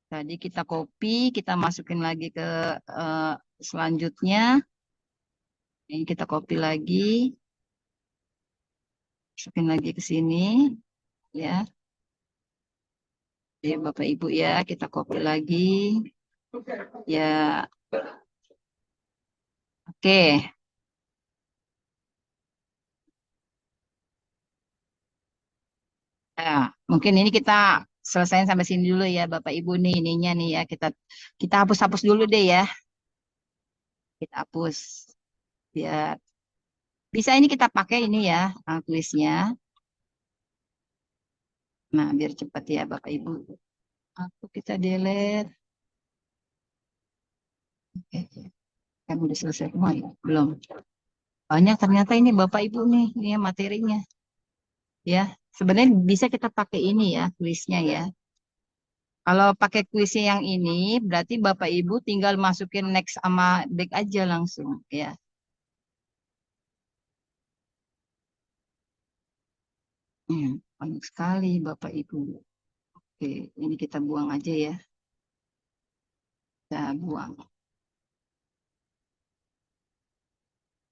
Tadi kita copy, kita masukin lagi ke selanjutnya. Ini kita copy lagi, masukin lagi ke sini, ya. Ya, Bapak Ibu ya, kita copy lagi. Ya, oke. Nah, mungkin ini kita selesaiin sampai sini dulu ya Bapak Ibu nih ininya nih ya. Kita hapus-hapus dulu deh ya. Kita hapus. Biar bisa ini kita pakai ini ya kuisnya. Nah, biar cepat ya Bapak Ibu. Aku kita delete. Oke, kan udah selesai semua ya? Belum. Banyak ternyata ini Bapak Ibu nih, ini ya materinya. Ya, sebenarnya bisa kita pakai ini ya, kuisnya ya. Kalau pakai kuisnya yang ini, berarti Bapak Ibu tinggal masukin next sama back aja langsung ya. Banyak sekali Bapak Ibu. Oke, ini kita buang aja ya. Kita buang.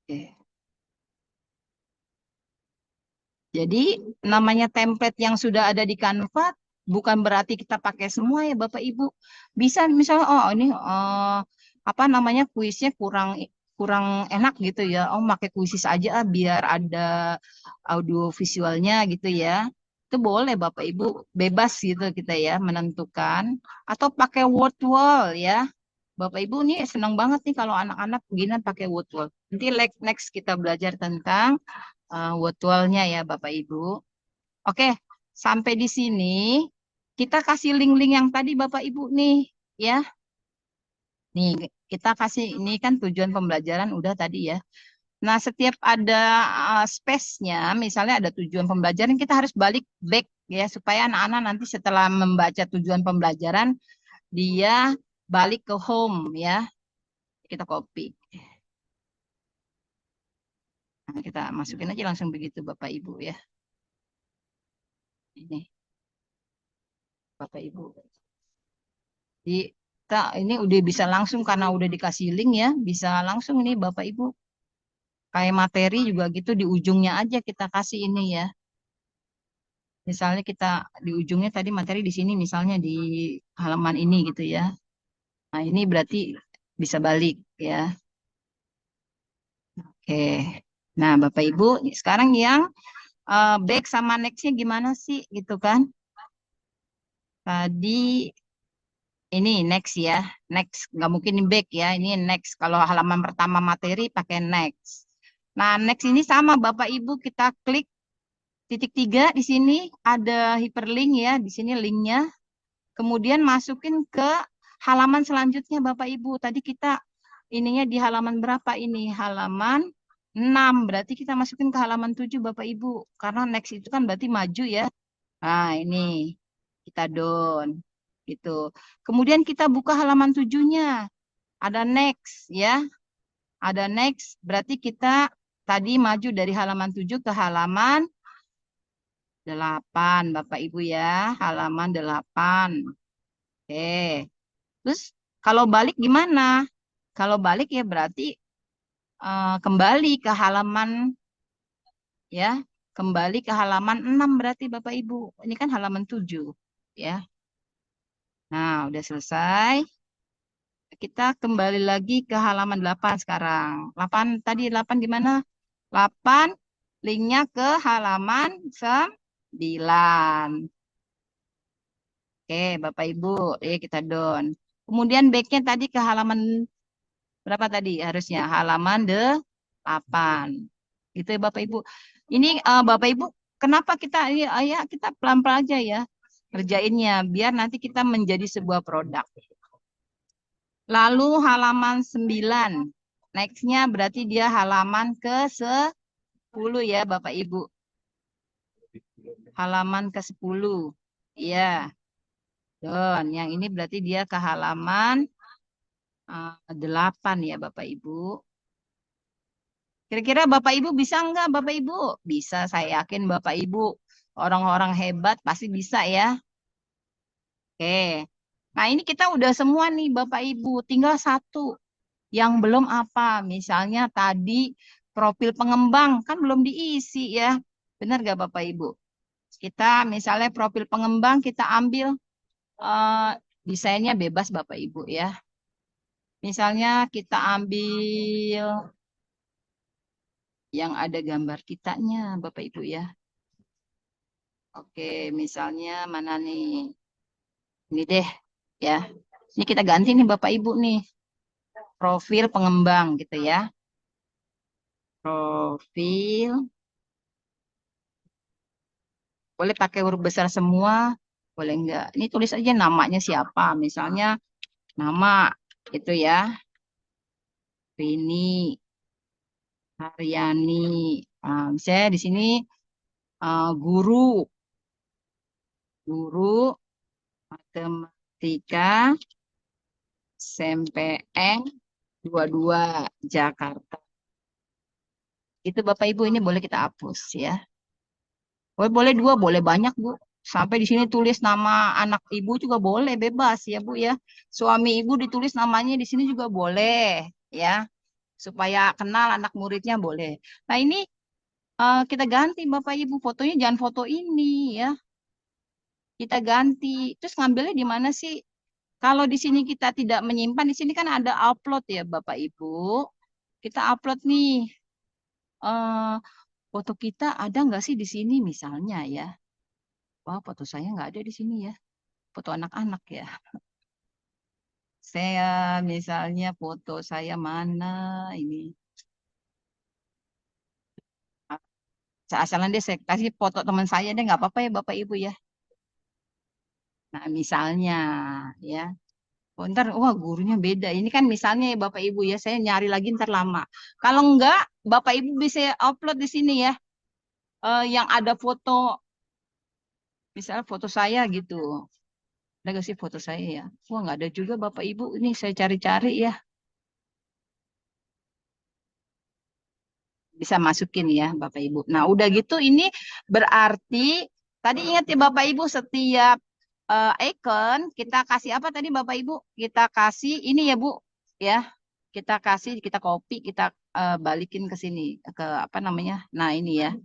Oke. Jadi namanya template yang sudah ada di Canva bukan berarti kita pakai semua ya Bapak Ibu. Bisa misalnya oh ini apa namanya kuisnya kurang kurang enak gitu ya. Oh pakai kuisis aja biar ada audio visualnya gitu ya. Itu boleh Bapak Ibu bebas gitu kita ya menentukan atau pakai word wall ya. Bapak Ibu nih senang banget nih kalau anak-anak beginian pakai word wall. Nanti next kita belajar tentang virtualnya ya Bapak Ibu. Oke, sampai di sini kita kasih link-link yang tadi Bapak Ibu nih ya. Nih kita kasih ini kan tujuan pembelajaran udah tadi ya. Nah, setiap ada space-nya, misalnya ada tujuan pembelajaran, kita harus balik back ya supaya anak-anak nanti setelah membaca tujuan pembelajaran dia balik ke home ya. Kita copy. Nah, kita masukin aja langsung begitu Bapak Ibu ya. Ini Bapak Ibu. Jadi kita ini udah bisa langsung karena udah dikasih link ya, bisa langsung ini Bapak Ibu. Kayak materi juga gitu di ujungnya aja kita kasih ini ya. Misalnya kita di ujungnya tadi materi di sini misalnya di halaman ini gitu ya. Nah, ini berarti bisa balik ya. Oke. Nah, Bapak Ibu, sekarang yang back sama next-nya gimana sih gitu kan? Tadi ini next ya, next nggak mungkin ini back ya, ini next. Kalau halaman pertama materi pakai next. Nah, next ini sama Bapak Ibu kita klik titik 3 di sini ada hyperlink ya, di sini linknya. Kemudian masukin ke halaman selanjutnya Bapak Ibu. Tadi kita ininya di halaman berapa ini? Halaman 6. Berarti kita masukin ke halaman 7 Bapak Ibu. Karena next itu kan berarti maju ya. Nah, ini kita down gitu. Kemudian kita buka halaman 7-nya. Ada next ya. Ada next berarti kita tadi maju dari halaman 7 ke halaman 8 Bapak Ibu ya. Halaman 8. Oke. Terus kalau balik gimana? Kalau balik ya berarti kembali ke halaman ya. Kembali ke halaman 6 berarti Bapak Ibu. Ini kan halaman 7 ya. Nah, udah selesai. Kita kembali lagi ke halaman 8 sekarang. 8 tadi 8 gimana? 8 linknya ke halaman 9. Oke, Bapak Ibu, kita down. Kemudian backnya tadi ke halaman berapa tadi? Harusnya halaman 8. Gitu ya Bapak Ibu. Ini Bapak Ibu, kenapa kita ya kita pelan-pelan aja ya kerjainnya biar nanti kita menjadi sebuah produk. Lalu halaman 9. Next-nya berarti dia halaman ke-10 ya Bapak Ibu. Halaman ke-10. Iya. Dan yang ini berarti dia ke halaman 8 ya Bapak Ibu. Kira-kira Bapak Ibu bisa enggak Bapak Ibu? Bisa, saya yakin Bapak Ibu orang-orang hebat pasti bisa ya. Oke. Nah ini kita udah semua nih Bapak Ibu. Tinggal satu yang belum apa. Misalnya tadi profil pengembang kan belum diisi ya. Benar gak Bapak Ibu? Kita misalnya profil pengembang kita ambil desainnya bebas Bapak Ibu ya. Misalnya kita ambil yang ada gambar kitanya Bapak Ibu ya. Oke, misalnya mana nih? Ini deh ya. Ini kita ganti nih Bapak Ibu nih. Profil pengembang gitu ya. Profil. Boleh pakai huruf besar semua. Boleh enggak? Ini tulis aja namanya siapa. Misalnya nama itu ya. Rini, Haryani. Misalnya di sini guru. Guru matematika SMPN 22 Jakarta. Itu Bapak Ibu ini boleh kita hapus ya. Boleh, boleh dua, boleh banyak Bu. Sampai di sini tulis nama anak ibu juga boleh, bebas ya Bu ya. Suami ibu ditulis namanya di sini juga boleh ya. Supaya kenal anak muridnya boleh. Nah ini kita ganti Bapak Ibu, fotonya jangan foto ini ya. Kita ganti. Terus ngambilnya di mana sih? Kalau di sini kita tidak menyimpan, di sini kan ada upload ya Bapak Ibu. Kita upload nih. eh, Foto kita ada nggak sih di sini misalnya ya? Wah, foto saya nggak ada di sini ya. Foto anak-anak ya. Saya misalnya foto saya mana ini. Asalan deh saya kasih foto teman saya deh nggak apa-apa ya Bapak Ibu ya. Nah misalnya ya. Oh, ntar, wah gurunya beda. Ini kan misalnya ya Bapak Ibu ya, saya nyari lagi ntar lama. Kalau enggak, Bapak Ibu bisa upload di sini ya. Yang ada foto, misalnya foto saya gitu. Ada nggak sih foto saya ya? Wah nggak ada juga Bapak Ibu. Ini saya cari-cari ya. Bisa masukin ya Bapak Ibu. Nah udah gitu ini berarti, tadi ingat ya Bapak Ibu setiap icon kita kasih apa tadi Bapak Ibu? Kita kasih ini ya Bu ya. Kita kasih, kita copy, kita balikin ke sini ke apa namanya? Nah, ini ya.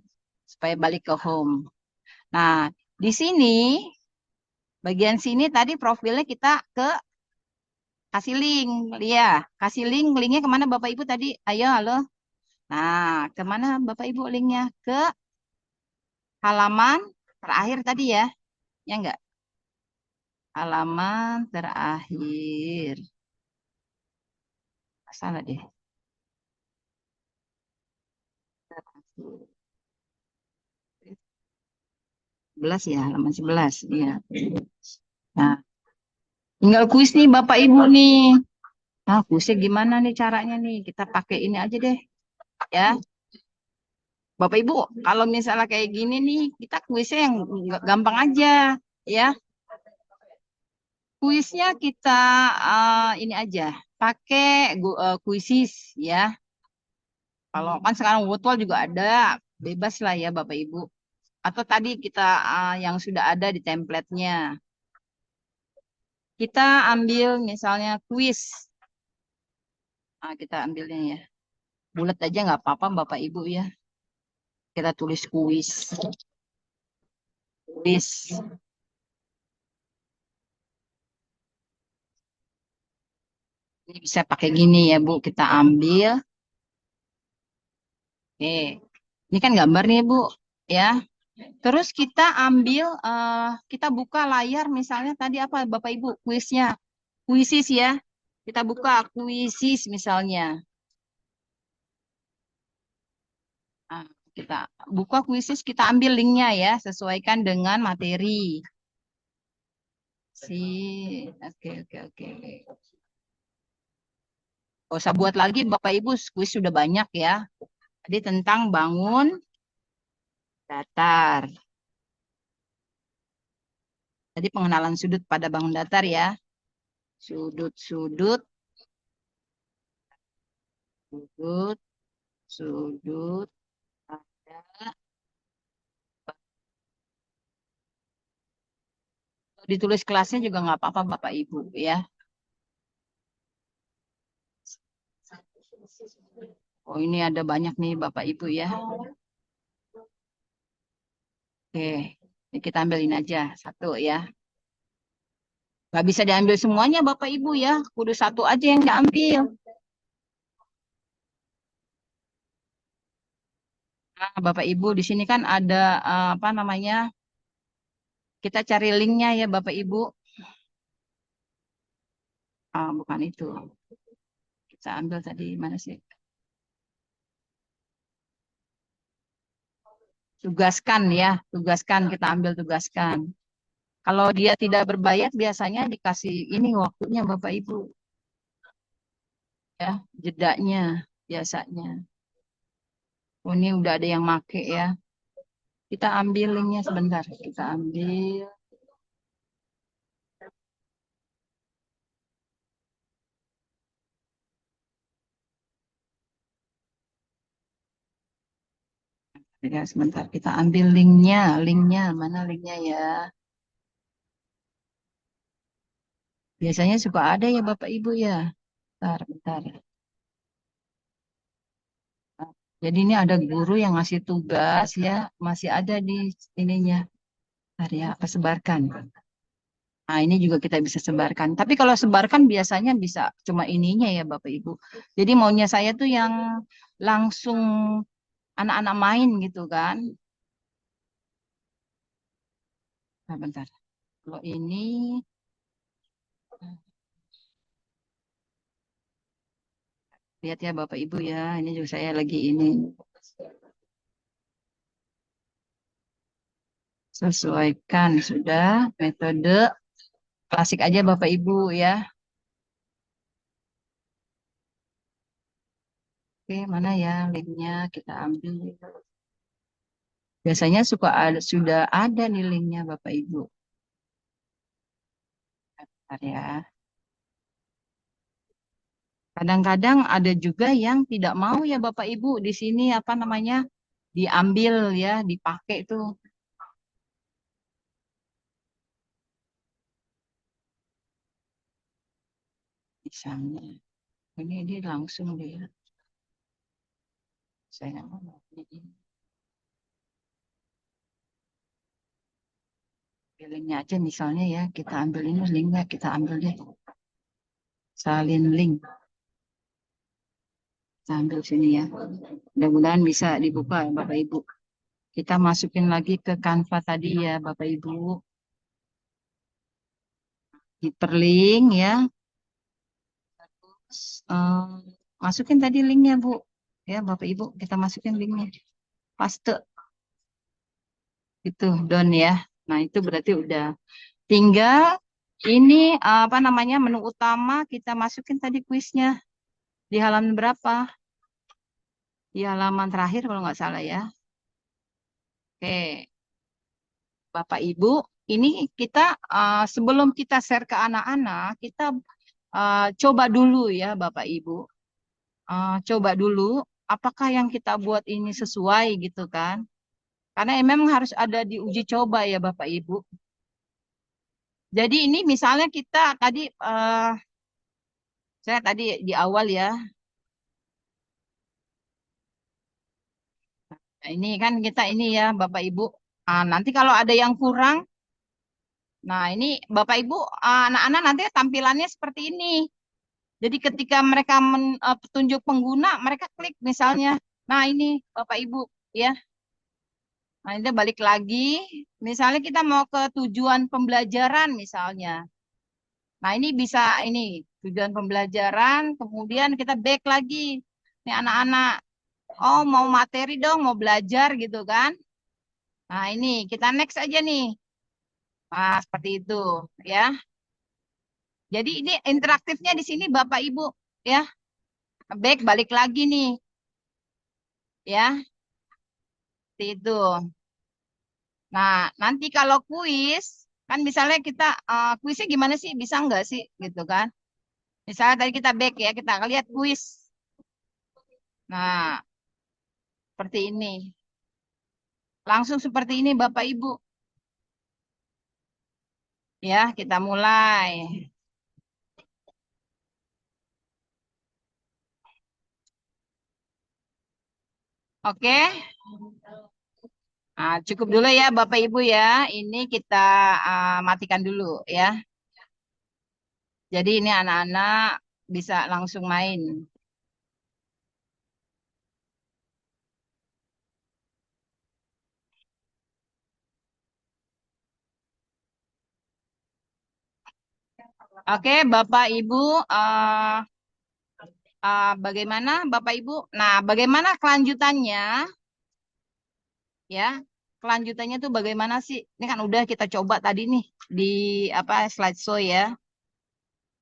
Supaya balik ke home. Nah, di sini bagian sini tadi profilnya kita ke kasih link, ya. Kasih link, linknya kemana Bapak Ibu tadi? Ayo, halo. Nah, kemana Bapak Ibu linknya? Ke halaman terakhir tadi ya. Ya enggak? Halaman terakhir. Salah deh. 11 ya, halaman 11. Iya. Nah, tinggal kuis nih Bapak Ibu nih. Nah, kuisnya gimana nih caranya nih? Kita pakai ini aja deh ya. Bapak Ibu, kalau misalnya kayak gini nih, kita kuisnya yang gampang aja ya. Kuisnya kita ini aja, pakai kuisis ya. Kalau kan sekarang virtual juga ada, bebas lah ya Bapak Ibu. Atau tadi kita yang sudah ada di template-nya. Kita ambil misalnya kuis. Nah, kita ambilnya ya. Bulat aja nggak apa-apa Bapak Ibu ya. Kita tulis kuis. Kuis. Ini bisa pakai gini ya Bu. Kita ambil. Oke. Ini kan gambar nih Bu. Ya. Terus kita ambil, kita buka layar misalnya tadi apa Bapak Ibu kuisnya. Kuisis ya. Kita buka kuisis misalnya. Nah, kita buka kuisis, kita ambil linknya ya. Sesuaikan dengan materi. Oke, oke, oke. Gak usah buat lagi Bapak Ibu, kuis sudah banyak ya. Jadi tentang bangun datar. Jadi pengenalan sudut pada bangun datar ya. Sudut-sudut, sudut, sudut pada. Ditulis kelasnya juga nggak apa-apa Bapak Ibu ya. Oh ini ada banyak nih Bapak Ibu ya. Oke, ini kita ambilin aja satu ya. Nggak bisa diambil semuanya Bapak Ibu ya. Kudu satu aja yang diambil. Nah, Bapak Ibu di sini kan ada apa namanya Kita cari linknya ya Bapak Ibu. Bukan itu. Kita ambil tadi mana sih? Tugaskan ya, tugaskan kita ambil tugaskan. Kalau dia tidak berbayar biasanya dikasih ini waktunya Bapak Ibu ya, jedanya biasanya. Oh, ini udah ada yang make ya. Kita ambil linknya sebentar. Kita ambil. Ya, sebentar kita ambil linknya. Linknya mana linknya ya? Biasanya suka ada ya Bapak Ibu ya. Bentar, bentar. Jadi ini ada guru yang ngasih tugas ya, masih ada di ininya. Bentar ya, apa sebarkan. Nah, ini juga kita bisa sebarkan. Tapi kalau sebarkan biasanya bisa cuma ininya ya Bapak Ibu. Jadi maunya saya tuh yang langsung anak-anak main gitu kan. Nah, bentar. Kalau ini, lihat ya Bapak Ibu ya. Ini juga saya lagi ini. Sesuaikan sudah metode klasik aja Bapak Ibu ya. Oke, mana ya linknya kita ambil. Biasanya suka ada, sudah ada nih linknya Bapak Ibu. Bentar ya. Kadang-kadang ada juga yang tidak mau ya Bapak Ibu di sini apa namanya diambil ya, dipakai tuh misalnya. Ini langsung dia. Saya mau ini. Linknya aja misalnya ya, kita ambil ini linknya, kita ambil deh. Salin link. Kita ambil sini ya. Mudah-mudahan bisa dibuka ya Bapak Ibu. Kita masukin lagi ke Canva tadi ya Bapak Ibu. Hiperlink ya. Terus, masukin tadi linknya Bu. Ya Bapak Ibu, kita masukin linknya. Paste itu done ya. Nah, itu berarti udah. Tinggal ini apa namanya menu utama kita masukin tadi kuisnya di halaman berapa? Di halaman terakhir kalau nggak salah ya. Oke, Bapak Ibu, ini kita sebelum kita share ke anak-anak, kita coba dulu ya Bapak Ibu. Coba dulu apakah yang kita buat ini sesuai gitu kan. Karena memang harus ada di uji coba ya Bapak Ibu. Jadi ini misalnya kita tadi saya tadi di awal ya. Nah, ini kan kita ini ya Bapak Ibu. Nanti kalau ada yang kurang, nah ini Bapak Ibu anak-anak nanti tampilannya seperti ini. Jadi ketika mereka petunjuk pengguna, mereka klik misalnya. Nah ini Bapak Ibu ya. Nah ini balik lagi. Misalnya kita mau ke tujuan pembelajaran misalnya. Nah ini bisa ini tujuan pembelajaran. Kemudian kita back lagi. Nih anak-anak. Oh mau materi dong, mau belajar gitu kan. Nah ini kita next aja nih. Nah seperti itu ya. Jadi ini interaktifnya di sini Bapak Ibu ya. Back balik lagi nih ya. Seperti itu. Nah, nanti kalau kuis, kan misalnya kita kuisnya gimana sih? Bisa nggak sih? Gitu kan. Misalnya tadi kita back ya, kita lihat kuis. Nah, seperti ini. Langsung seperti ini Bapak Ibu. Ya, kita mulai. Oke. Nah, cukup dulu ya Bapak Ibu ya. Ini kita matikan dulu ya. Jadi ini anak-anak bisa langsung main. Oke, Bapak Ibu, bagaimana Bapak Ibu? Nah, bagaimana kelanjutannya? Ya, kelanjutannya tuh bagaimana sih? Ini kan udah kita coba tadi nih di apa slideshow ya.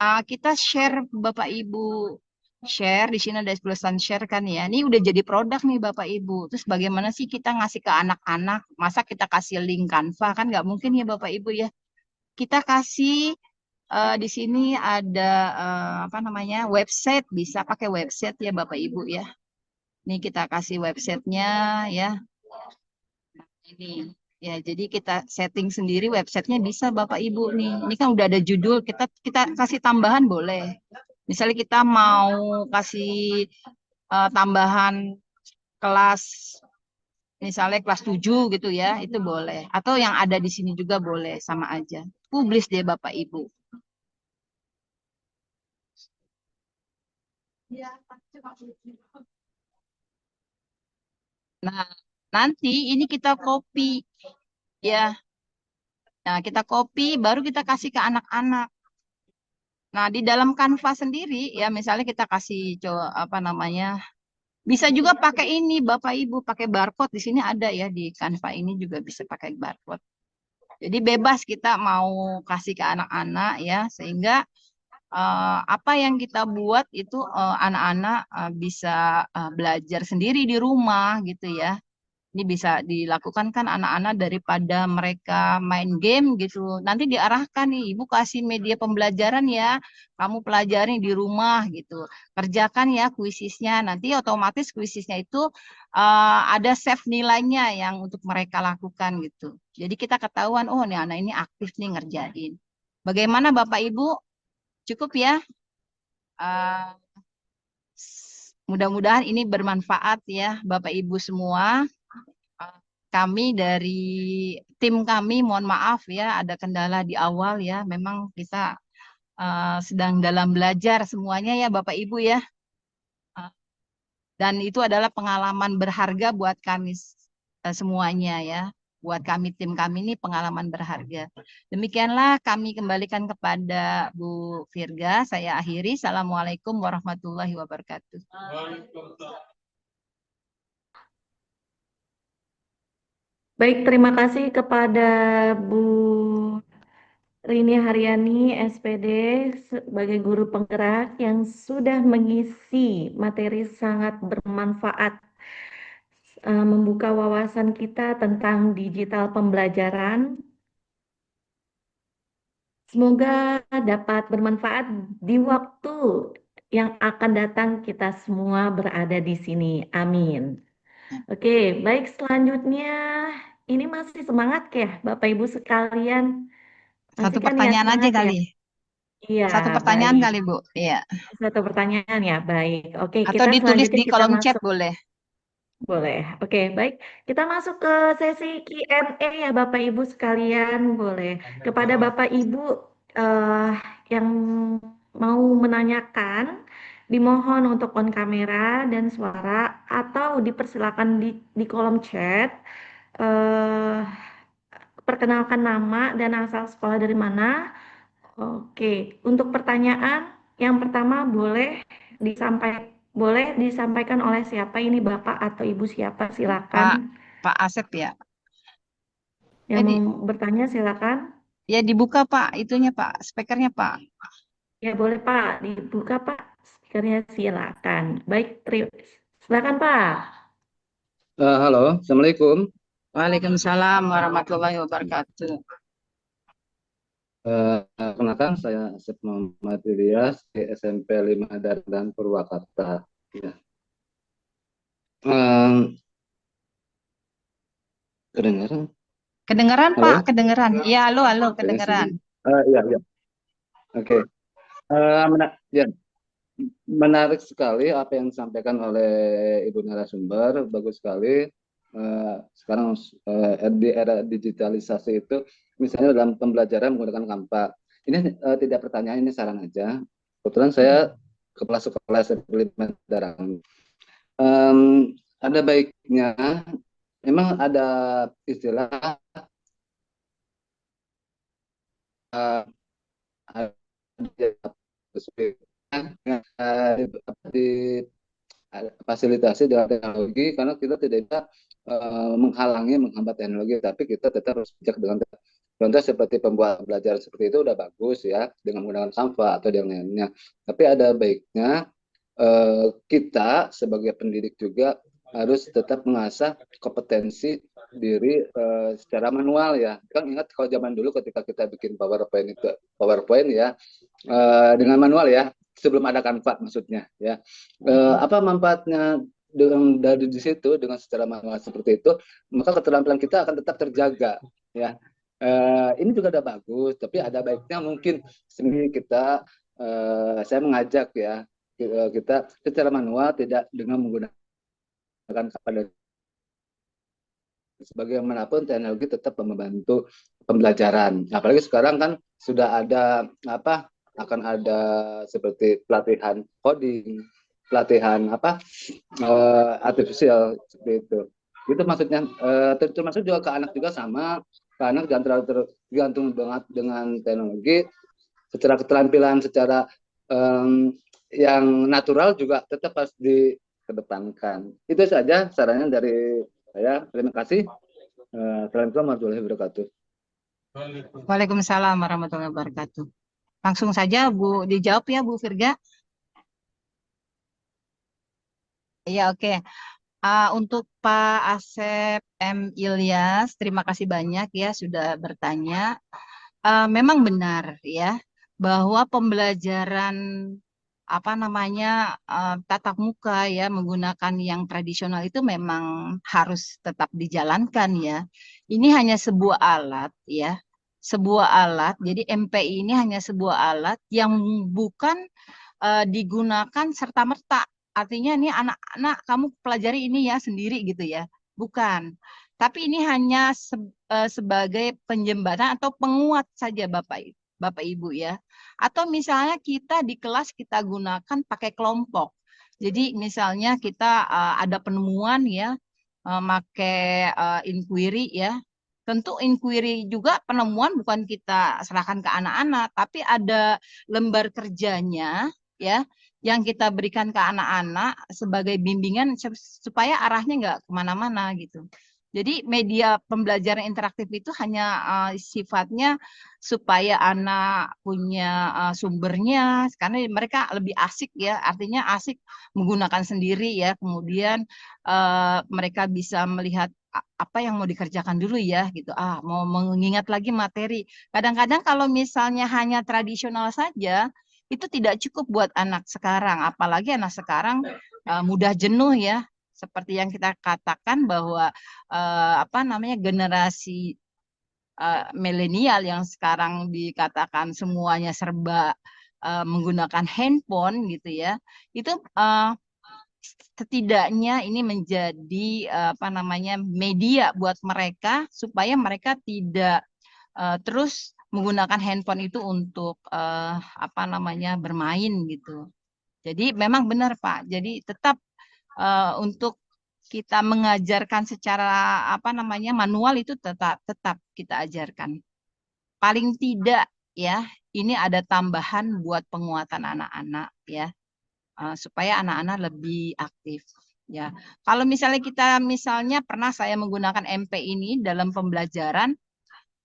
Kita share Bapak Ibu, share di sini ada tulisan share kan ya. Ini udah jadi produk nih Bapak Ibu. Terus bagaimana sih kita ngasih ke anak-anak? Masa kita kasih link Canva kan nggak mungkin ya Bapak Ibu ya. Kita kasih di sini ada apa namanya website, bisa pakai website ya Bapak Ibu ya. Ini kita kasih websitenya ya. Ini ya, jadi kita setting sendiri websitenya bisa Bapak Ibu nih. Ini kan udah ada judul, kita kita kasih tambahan boleh. Misalnya kita mau kasih tambahan kelas, misalnya kelas 7 gitu ya, itu boleh. Atau yang ada di sini juga boleh, sama aja. Publis deh Bapak Ibu. Nah, nanti ini kita copy ya. Nah, kita copy baru kita kasih ke anak-anak. Nah, di dalam Canva sendiri ya, misalnya kita kasih coba apa namanya, bisa juga pakai ini Bapak Ibu, pakai barcode di sini ada ya, di Canva ini juga bisa pakai barcode. Jadi bebas kita mau kasih ke anak-anak ya, sehingga apa yang kita buat itu anak-anak bisa belajar sendiri di rumah gitu ya. Ini bisa dilakukan kan anak-anak daripada mereka main game gitu. Nanti diarahkan nih, Ibu kasih media pembelajaran ya. Kamu pelajari di rumah gitu. Kerjakan ya kuisisnya. Nanti otomatis kuisisnya itu ada save nilainya yang untuk mereka lakukan gitu. Jadi kita ketahuan, oh nih anak ini aktif nih ngerjain. Bagaimana Bapak Ibu? Cukup ya? Eh, Mudah-mudahan ini bermanfaat ya Bapak Ibu semua. Kami dari tim kami mohon maaf ya ada kendala di awal ya. Memang kita sedang dalam belajar semuanya ya Bapak Ibu ya. Uh, Dan itu adalah pengalaman berharga buat kami semuanya ya. Buat kami tim kami ini pengalaman berharga. Demikianlah kami kembalikan kepada Bu Virga. Saya akhiri. Assalamualaikum warahmatullahi wabarakatuh. Baik, terima kasih kepada Bu Rini Haryani, SPD, sebagai guru penggerak yang sudah mengisi materi sangat bermanfaat, membuka wawasan kita tentang digital pembelajaran. Semoga dapat bermanfaat di waktu yang akan datang kita semua berada di sini. Amin. Oke, baik selanjutnya ini masih semangat ya Bapak Ibu sekalian. Masih Satu kan ya pertanyaan aja semangat ya? kali. Iya, Satu pertanyaan baik. kali Bu. Iya. Satu pertanyaan ya, baik. Oke, Atau kita ditulis selanjutnya di kita kolom chat masuk. boleh. Boleh. Oke, baik. Kita masuk ke sesi Q&A ya Bapak Ibu sekalian. Boleh. Kepada Bapak Ibu eh, yang mau menanyakan, dimohon untuk on kamera dan suara atau dipersilakan di kolom chat. Eh, Perkenalkan nama dan asal sekolah dari mana. Oke, untuk pertanyaan yang pertama boleh disampaikan oleh siapa ini Bapak atau Ibu siapa Pak silakan. Pak Asep ya. Yang Di, mau bertanya silakan. ya dibuka Pak itunya Pak, speakernya Pak. Ya boleh Pak, dibuka Pak. Speakernya silakan. Baik, silakan Pak. Halo, Assalamualaikum. Waalaikumsalam warahmatullahi wabarakatuh. Kenalkan saya Asep Muhammad Ilyas di SMP 5 Dardan Purwakarta. Ya. Eh, Kedengaran? Kedengeran Halo? Pak, kedengeran. Iya, halo, Dari kedengeran. sini. Iya, iya. Oke. Ya, menarik sekali apa yang disampaikan oleh Ibu narasumber. Bagus sekali. Sekarang di era digitalisasi itu, misalnya dalam pembelajaran menggunakan Canva. Ini tidak pertanyaan, ini saran aja. Kebetulan saya kepala sekolah SMP Darang. Ada baiknya, memang ada istilah kesulitan di fasilitasi dengan teknologi karena kita tidak bisa menghambat teknologi, tapi kita tetap harus bijak dengan contoh seperti pembuat belajar seperti itu udah bagus ya dengan menggunakan Canva atau yang lainnya. Tapi ada baiknya kita sebagai pendidik juga harus tetap mengasah kompetensi diri secara manual ya. Kan ingat kalau zaman dulu ketika kita bikin PowerPoint ya dengan manual ya, sebelum ada Canva maksudnya ya. Apa manfaatnya dari di situ dengan secara manual seperti itu, maka keterampilan kita akan tetap terjaga ya. Ini juga udah bagus, tapi ada baiknya mungkin sendiri kita saya mengajak ya kita secara manual tidak dengan menggunakan pada sebagaimanapun teknologi tetap membantu pembelajaran. Apalagi sekarang kan sudah ada akan ada seperti pelatihan coding, pelatihan artificial seperti itu. Itu maksudnya termasuk juga ke anak juga sama. Ke anak jangan terlalu tergantung banget dengan teknologi. Secara keterampilan, secara yang natural juga tetap harus dikedepankan. Itu saja sarannya dari saya. Terima kasih. Assalamualaikum warahmatullahi wabarakatuh. Waalaikumsalam warahmatullahi wabarakatuh. Langsung saja Bu dijawab ya Bu Virga. Iya, oke. Untuk Pak Asep M. Ilyas, terima kasih banyak ya sudah bertanya. Memang benar ya bahwa pembelajaran tatap muka ya menggunakan yang tradisional itu memang harus tetap dijalankan ya. Ini hanya sebuah alat ya, sebuah alat. Jadi MPI ini hanya sebuah alat yang bukan digunakan serta-merta. Artinya ini anak-anak kamu pelajari ini ya sendiri gitu ya. Bukan. Tapi ini hanya sebagai penjembatan atau penguat saja Bapak Ibu ya. Atau misalnya kita di kelas kita gunakan pakai kelompok. Jadi misalnya kita ada penemuan ya, pakai inquiry ya. Tentu inquiry juga penemuan bukan kita serahkan ke anak-anak, tapi ada lembar kerjanya ya yang kita berikan ke anak-anak sebagai bimbingan supaya arahnya nggak kemana-mana gitu. Jadi media pembelajaran interaktif itu hanya sifatnya supaya anak punya sumbernya, karena mereka lebih asik ya, artinya asik menggunakan sendiri ya, kemudian mereka bisa melihat apa yang mau dikerjakan dulu ya gitu, mau mengingat lagi materi. Kadang-kadang kalau misalnya hanya tradisional saja, itu tidak cukup buat anak sekarang, apalagi anak sekarang mudah jenuh ya, seperti yang kita katakan bahwa generasi milenial yang sekarang dikatakan semuanya serba menggunakan handphone gitu ya, itu setidaknya ini menjadi media buat mereka supaya mereka tidak terus menggunakan handphone itu untuk bermain gitu. Jadi memang benar Pak. Jadi tetap untuk kita mengajarkan secara manual itu tetap kita ajarkan. Paling tidak ya, ini ada tambahan buat penguatan anak-anak ya, supaya anak-anak lebih aktif ya. Kalau misalnya pernah saya menggunakan MP ini dalam pembelajaran,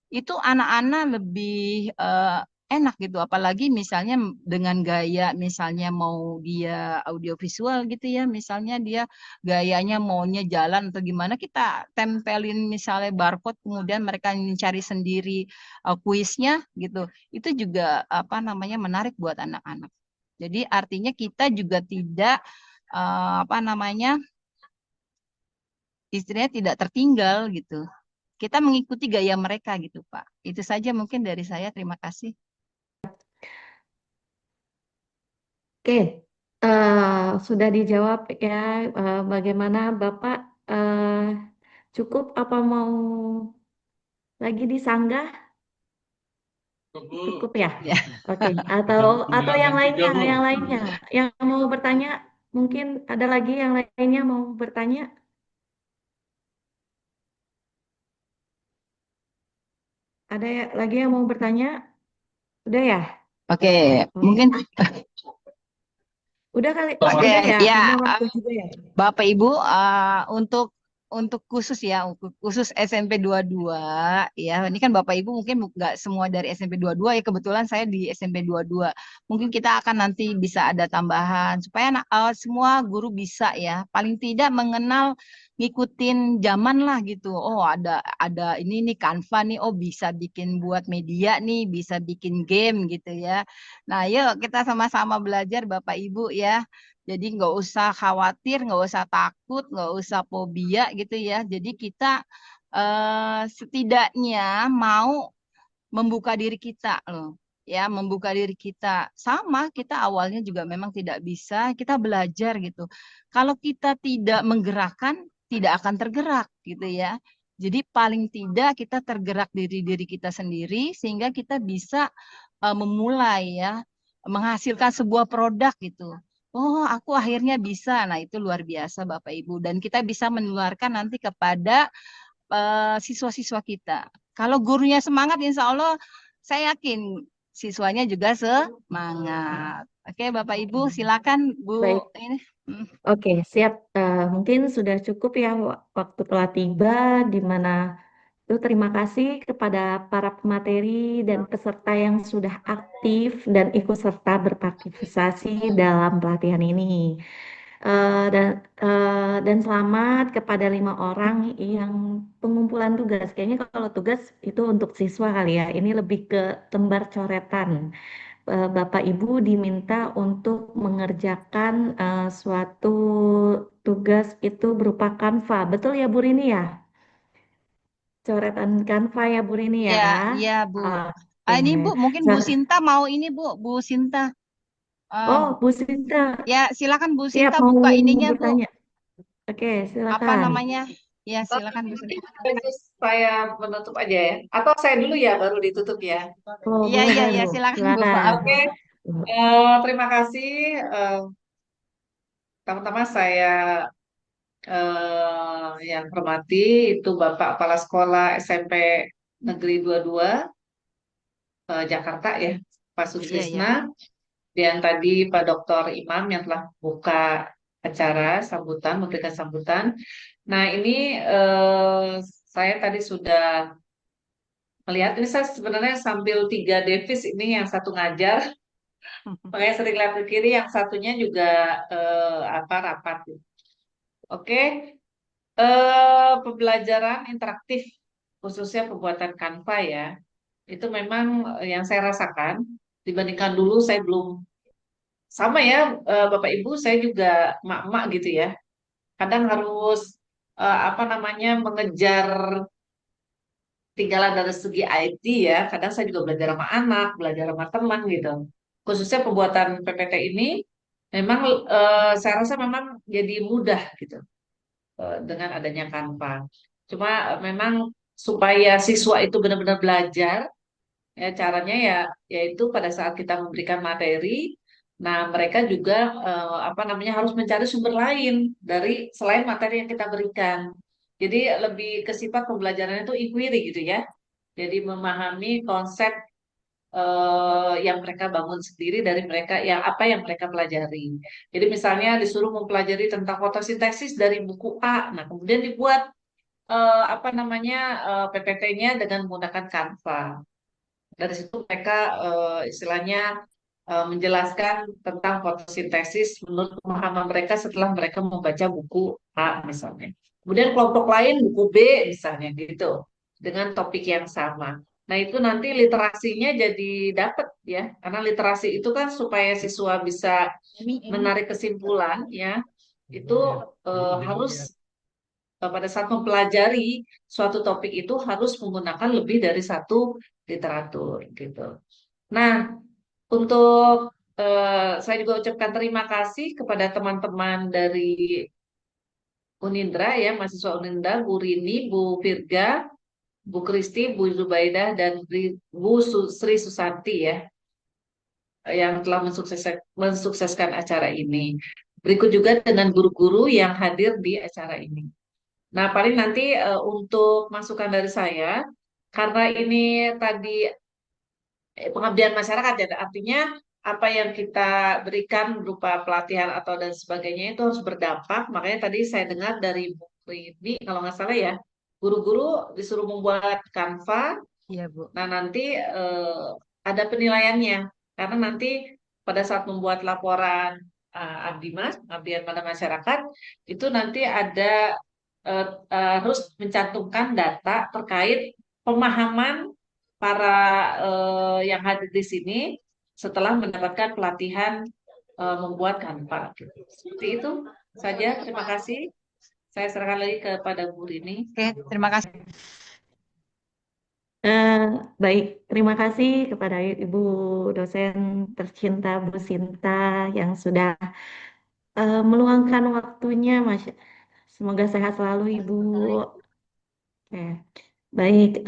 itu anak-anak lebih enak gitu, apalagi misalnya dengan gaya misalnya mau dia audiovisual gitu ya, misalnya dia gayanya maunya jalan atau gimana, kita tempelin misalnya barcode kemudian mereka mencari sendiri kuisnya gitu, itu juga menarik buat anak-anak. Jadi artinya kita juga tidak istilahnya tidak tertinggal gitu. Kita mengikuti gaya mereka gitu, Pak. Itu saja mungkin dari saya. Terima kasih. Oke, sudah dijawab ya. Bagaimana Bapak cukup apa mau lagi disanggah? Cukup ya? Ya. Oke, atau yang lainnya yang mau bertanya, mungkin ada lagi yang lainnya mau bertanya? Ada lagi yang mau bertanya? Udah ya? Oke, Oh. mungkin Udah kali, Oke, udah ya, ya, karena waktu juga ya. Bapak Ibu, untuk khusus ya, khusus SMP 22 ya. Ini kan Bapak Ibu mungkin nggak semua dari SMP 22 ya. Kebetulan saya di SMP 22. Mungkin kita akan nanti bisa ada tambahan supaya semua guru bisa ya, paling tidak mengenal ngikutin zaman lah gitu. Oh, ada ini nih Canva nih, oh bisa bikin buat media nih, bisa bikin game gitu ya. Nah, yuk kita sama-sama belajar Bapak Ibu ya. Jadi nggak usah khawatir, nggak usah takut, nggak usah fobia gitu ya. Jadi kita setidaknya mau membuka diri kita loh. Ya, membuka diri kita. Sama, kita awalnya juga memang tidak bisa, kita belajar gitu. Kalau kita tidak menggerakkan, tidak akan tergerak gitu ya. Jadi paling tidak kita tergerak diri kita sendiri sehingga kita bisa memulai ya, menghasilkan sebuah produk gitu. Oh, aku akhirnya bisa. Nah, itu luar biasa Bapak Ibu. Dan kita bisa menularkan nanti kepada siswa-siswa kita. Kalau gurunya semangat, insya Allah saya yakin siswanya juga semangat. Oke, Bapak Ibu, silakan Bu. Baik, Ini. Hmm. oke, siap. Mungkin sudah cukup ya, waktu telah tiba, di mana itu terima kasih kepada para pemateri dan peserta yang sudah aktif dan ikut serta berpartisipasi dalam pelatihan ini. Dan selamat kepada 5 orang yang pengumpulan tugas. Kayaknya kalau tugas itu untuk siswa kali ya. Ini lebih ke lembar coretan. Bapak Ibu diminta untuk mengerjakan suatu tugas itu berupa Canva. Betul ya Bu Rini ya? Coretan Canva ya Bu Rini ya? Ya, ya Bu. Oke. Ini Bu, mungkin Bu Sa- Sinta mau ini Bu, Bu Sinta. Eh, Oh, Bu Sinta, ya, silakan Bu siap Sinta mau buka ininya Bu. bertanya. Oke, Apa silakan. namanya? Ya, silakan Bu Sinta. Terus saya menutup aja ya. Atau saya dulu ya baru ditutup ya. Oh, Iya, iya, boleh iya, Bu, silakan Bu. silakan. Maaf. Oke, terima kasih. Eh, Pertama-tama saya yang hormati itu Bapak Kepala Sekolah SMP Negeri 22 Jakarta ya, Pak Iya, iya. Sutrisna. Dan tadi Pak Dr. Imam yang telah buka acara sambutan, memberikan sambutan. Nah ini saya tadi sudah melihat, ini saya sebenarnya sambil 3 Davis ini yang satu ngajar, makanya sering lihat ke kiri, yang satunya juga apa rapat. Oke, pembelajaran interaktif khususnya pembuatan Canva ya, itu memang yang saya rasakan dibandingkan dulu saya belum sama ya, Bapak Ibu saya juga emak-emak gitu ya, kadang harus apa namanya mengejar tinggalan dari segi IT ya, kadang saya juga belajar sama anak, belajar sama teman gitu. Khususnya pembuatan PPT ini memang saya rasa memang jadi mudah gitu dengan adanya Canva. Cuma memang supaya siswa itu benar-benar belajar, ya caranya ya yaitu pada saat kita memberikan materi, nah mereka juga apa namanya harus mencari sumber lain dari selain materi yang kita berikan. Jadi lebih ke sifat pembelajarannya itu inquiry gitu ya. Jadi memahami konsep yang mereka bangun sendiri dari mereka yang apa yang mereka pelajari. Jadi misalnya disuruh mempelajari tentang fotosintesis dari buku A, nah kemudian dibuat apa namanya PPT-nya dengan menggunakan Canva. Dari situ mereka istilahnya menjelaskan tentang fotosintesis menurut pemahaman mereka setelah mereka membaca buku A misalnya. Kemudian kelompok lain buku B misalnya gitu dengan topik yang sama. Nah, itu nanti literasinya jadi dapat ya. Karena literasi itu kan supaya siswa bisa menarik kesimpulan ya. Itu harus pada saat mempelajari suatu topik itu harus menggunakan lebih dari satu literatur gitu. Nah, untuk saya juga ucapkan terima kasih kepada teman-teman dari Unindra ya, mahasiswa Unindra, Bu Rini, Bu Virga, Bu Kristi, Bu Zubaidah, dan Bu Sri Susanti ya, yang telah mensukseskan acara ini. Berikut juga dengan guru-guru yang hadir di acara ini. Nah, paling nanti untuk masukan dari saya, karena ini tadi pengabdian masyarakat ya, artinya apa yang kita berikan berupa pelatihan atau dan sebagainya itu harus berdampak. Makanya tadi saya dengar dari Bu Rini, kalau nggak salah ya, guru-guru disuruh membuat Canva. Iya, Bu. Nah, nanti ada penilaiannya. Karena nanti pada saat membuat laporan Abdimas, pengabdian pada masyarakat, itu nanti ada harus mencantumkan data terkait pemahaman para yang hadir di sini setelah mendapatkan pelatihan membuat Canva. Seperti itu saja. Terima kasih. Saya serahkan lagi kepada Bu Rini. Oke, terima kasih. Baik, terima kasih kepada Ibu dosen tercinta Bu Sinta yang sudah meluangkan waktunya, Mas. Semoga sehat selalu Ibu. Oke, baik.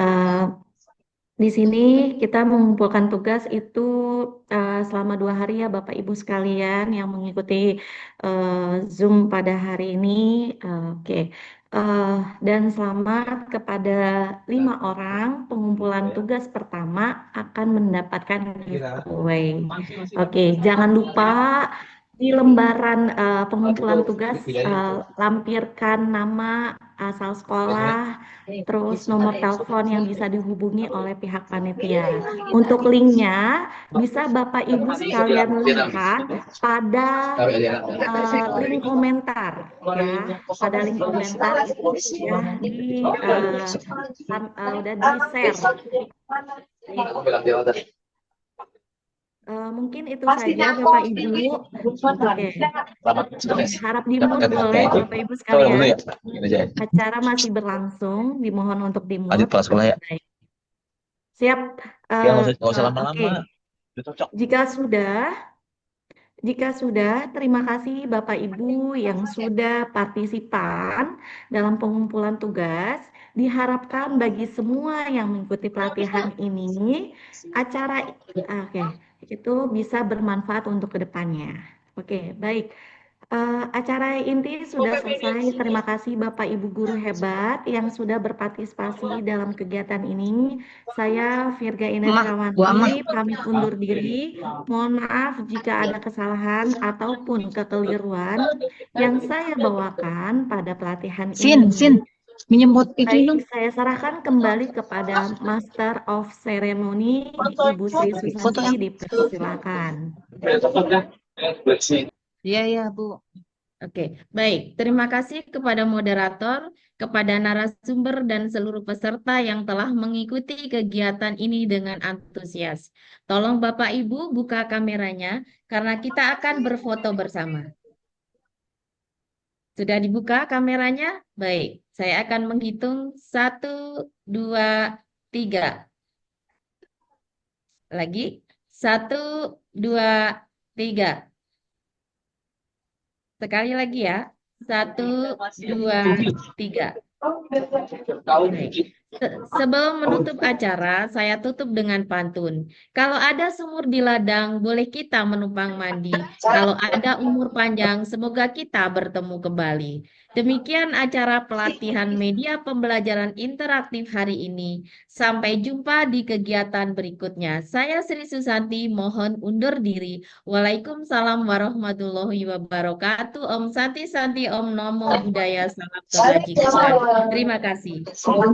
Di sini kita mengumpulkan tugas itu selama 2 hari ya Bapak Ibu sekalian yang mengikuti Zoom pada hari ini. Oke. Dan selamat kepada 5 orang pengumpulan tugas pertama akan mendapatkan giveaway. Oke, jangan lupa di lembaran pengumpulan tugas lampirkan nama, asal sekolah, terus nomor telepon yang bisa dihubungi oleh pihak panitia. Untuk linknya bisa Bapak Ibu sekalian lihat pada link komentar ya. Pada link komentar itu udah di-share. Mungkin itu saja Bapak Ibu. Oke. Harap di-mute boleh Bapak Ibu sekalian. Acara masih berlangsung, dimohon untuk di-mute. Lanjut kelas sekolah ya. Baik. Siap. Ya, nggak usah lama-lama. Oke. Udah cocok. Jika sudah, terima kasih Bapak Ibu yang sudah partisipan dalam pengumpulan tugas. Diharapkan bagi semua yang mengikuti pelatihan ini, acara itu bisa bermanfaat untuk kedepannya. Oke, baik. Acara inti sudah selesai. Terima kasih Bapak Ibu guru hebat yang sudah berpartisipasi dalam kegiatan ini. Saya Virga Ines Rawanti pamit undur diri. Mohon maaf jika ada kesalahan ataupun kekeliruan yang saya bawakan pada pelatihan ini. Menyebut itu Baik, saya serahkan kembali kepada Master of Ceremony Ibu Sri Susanti, dipersilakan. Iya, Bu. Oke, baik. Terima kasih kepada moderator, kepada narasumber dan seluruh peserta yang telah mengikuti kegiatan ini dengan antusias. Tolong Bapak Ibu buka kameranya karena kita akan berfoto bersama. Sudah dibuka kameranya? Baik, saya akan menghitung 1, 2, 3. Lagi, 1, 2, 3. Sekali lagi ya. 1, 2, 3. Baik. Sebelum menutup acara, saya tutup dengan pantun. Kalau ada sumur di ladang, boleh kita menumpang mandi. Kalau ada umur panjang, semoga kita bertemu kembali. Demikian acara pelatihan media pembelajaran interaktif hari ini. Sampai jumpa di kegiatan berikutnya. Saya Sri Susanti, mohon undur diri. Waalaikumsalam warahmatullahi wabarakatuh. Om Santi Santi, Om Namo Buddhaya, salam kebajikan. Terima kasih.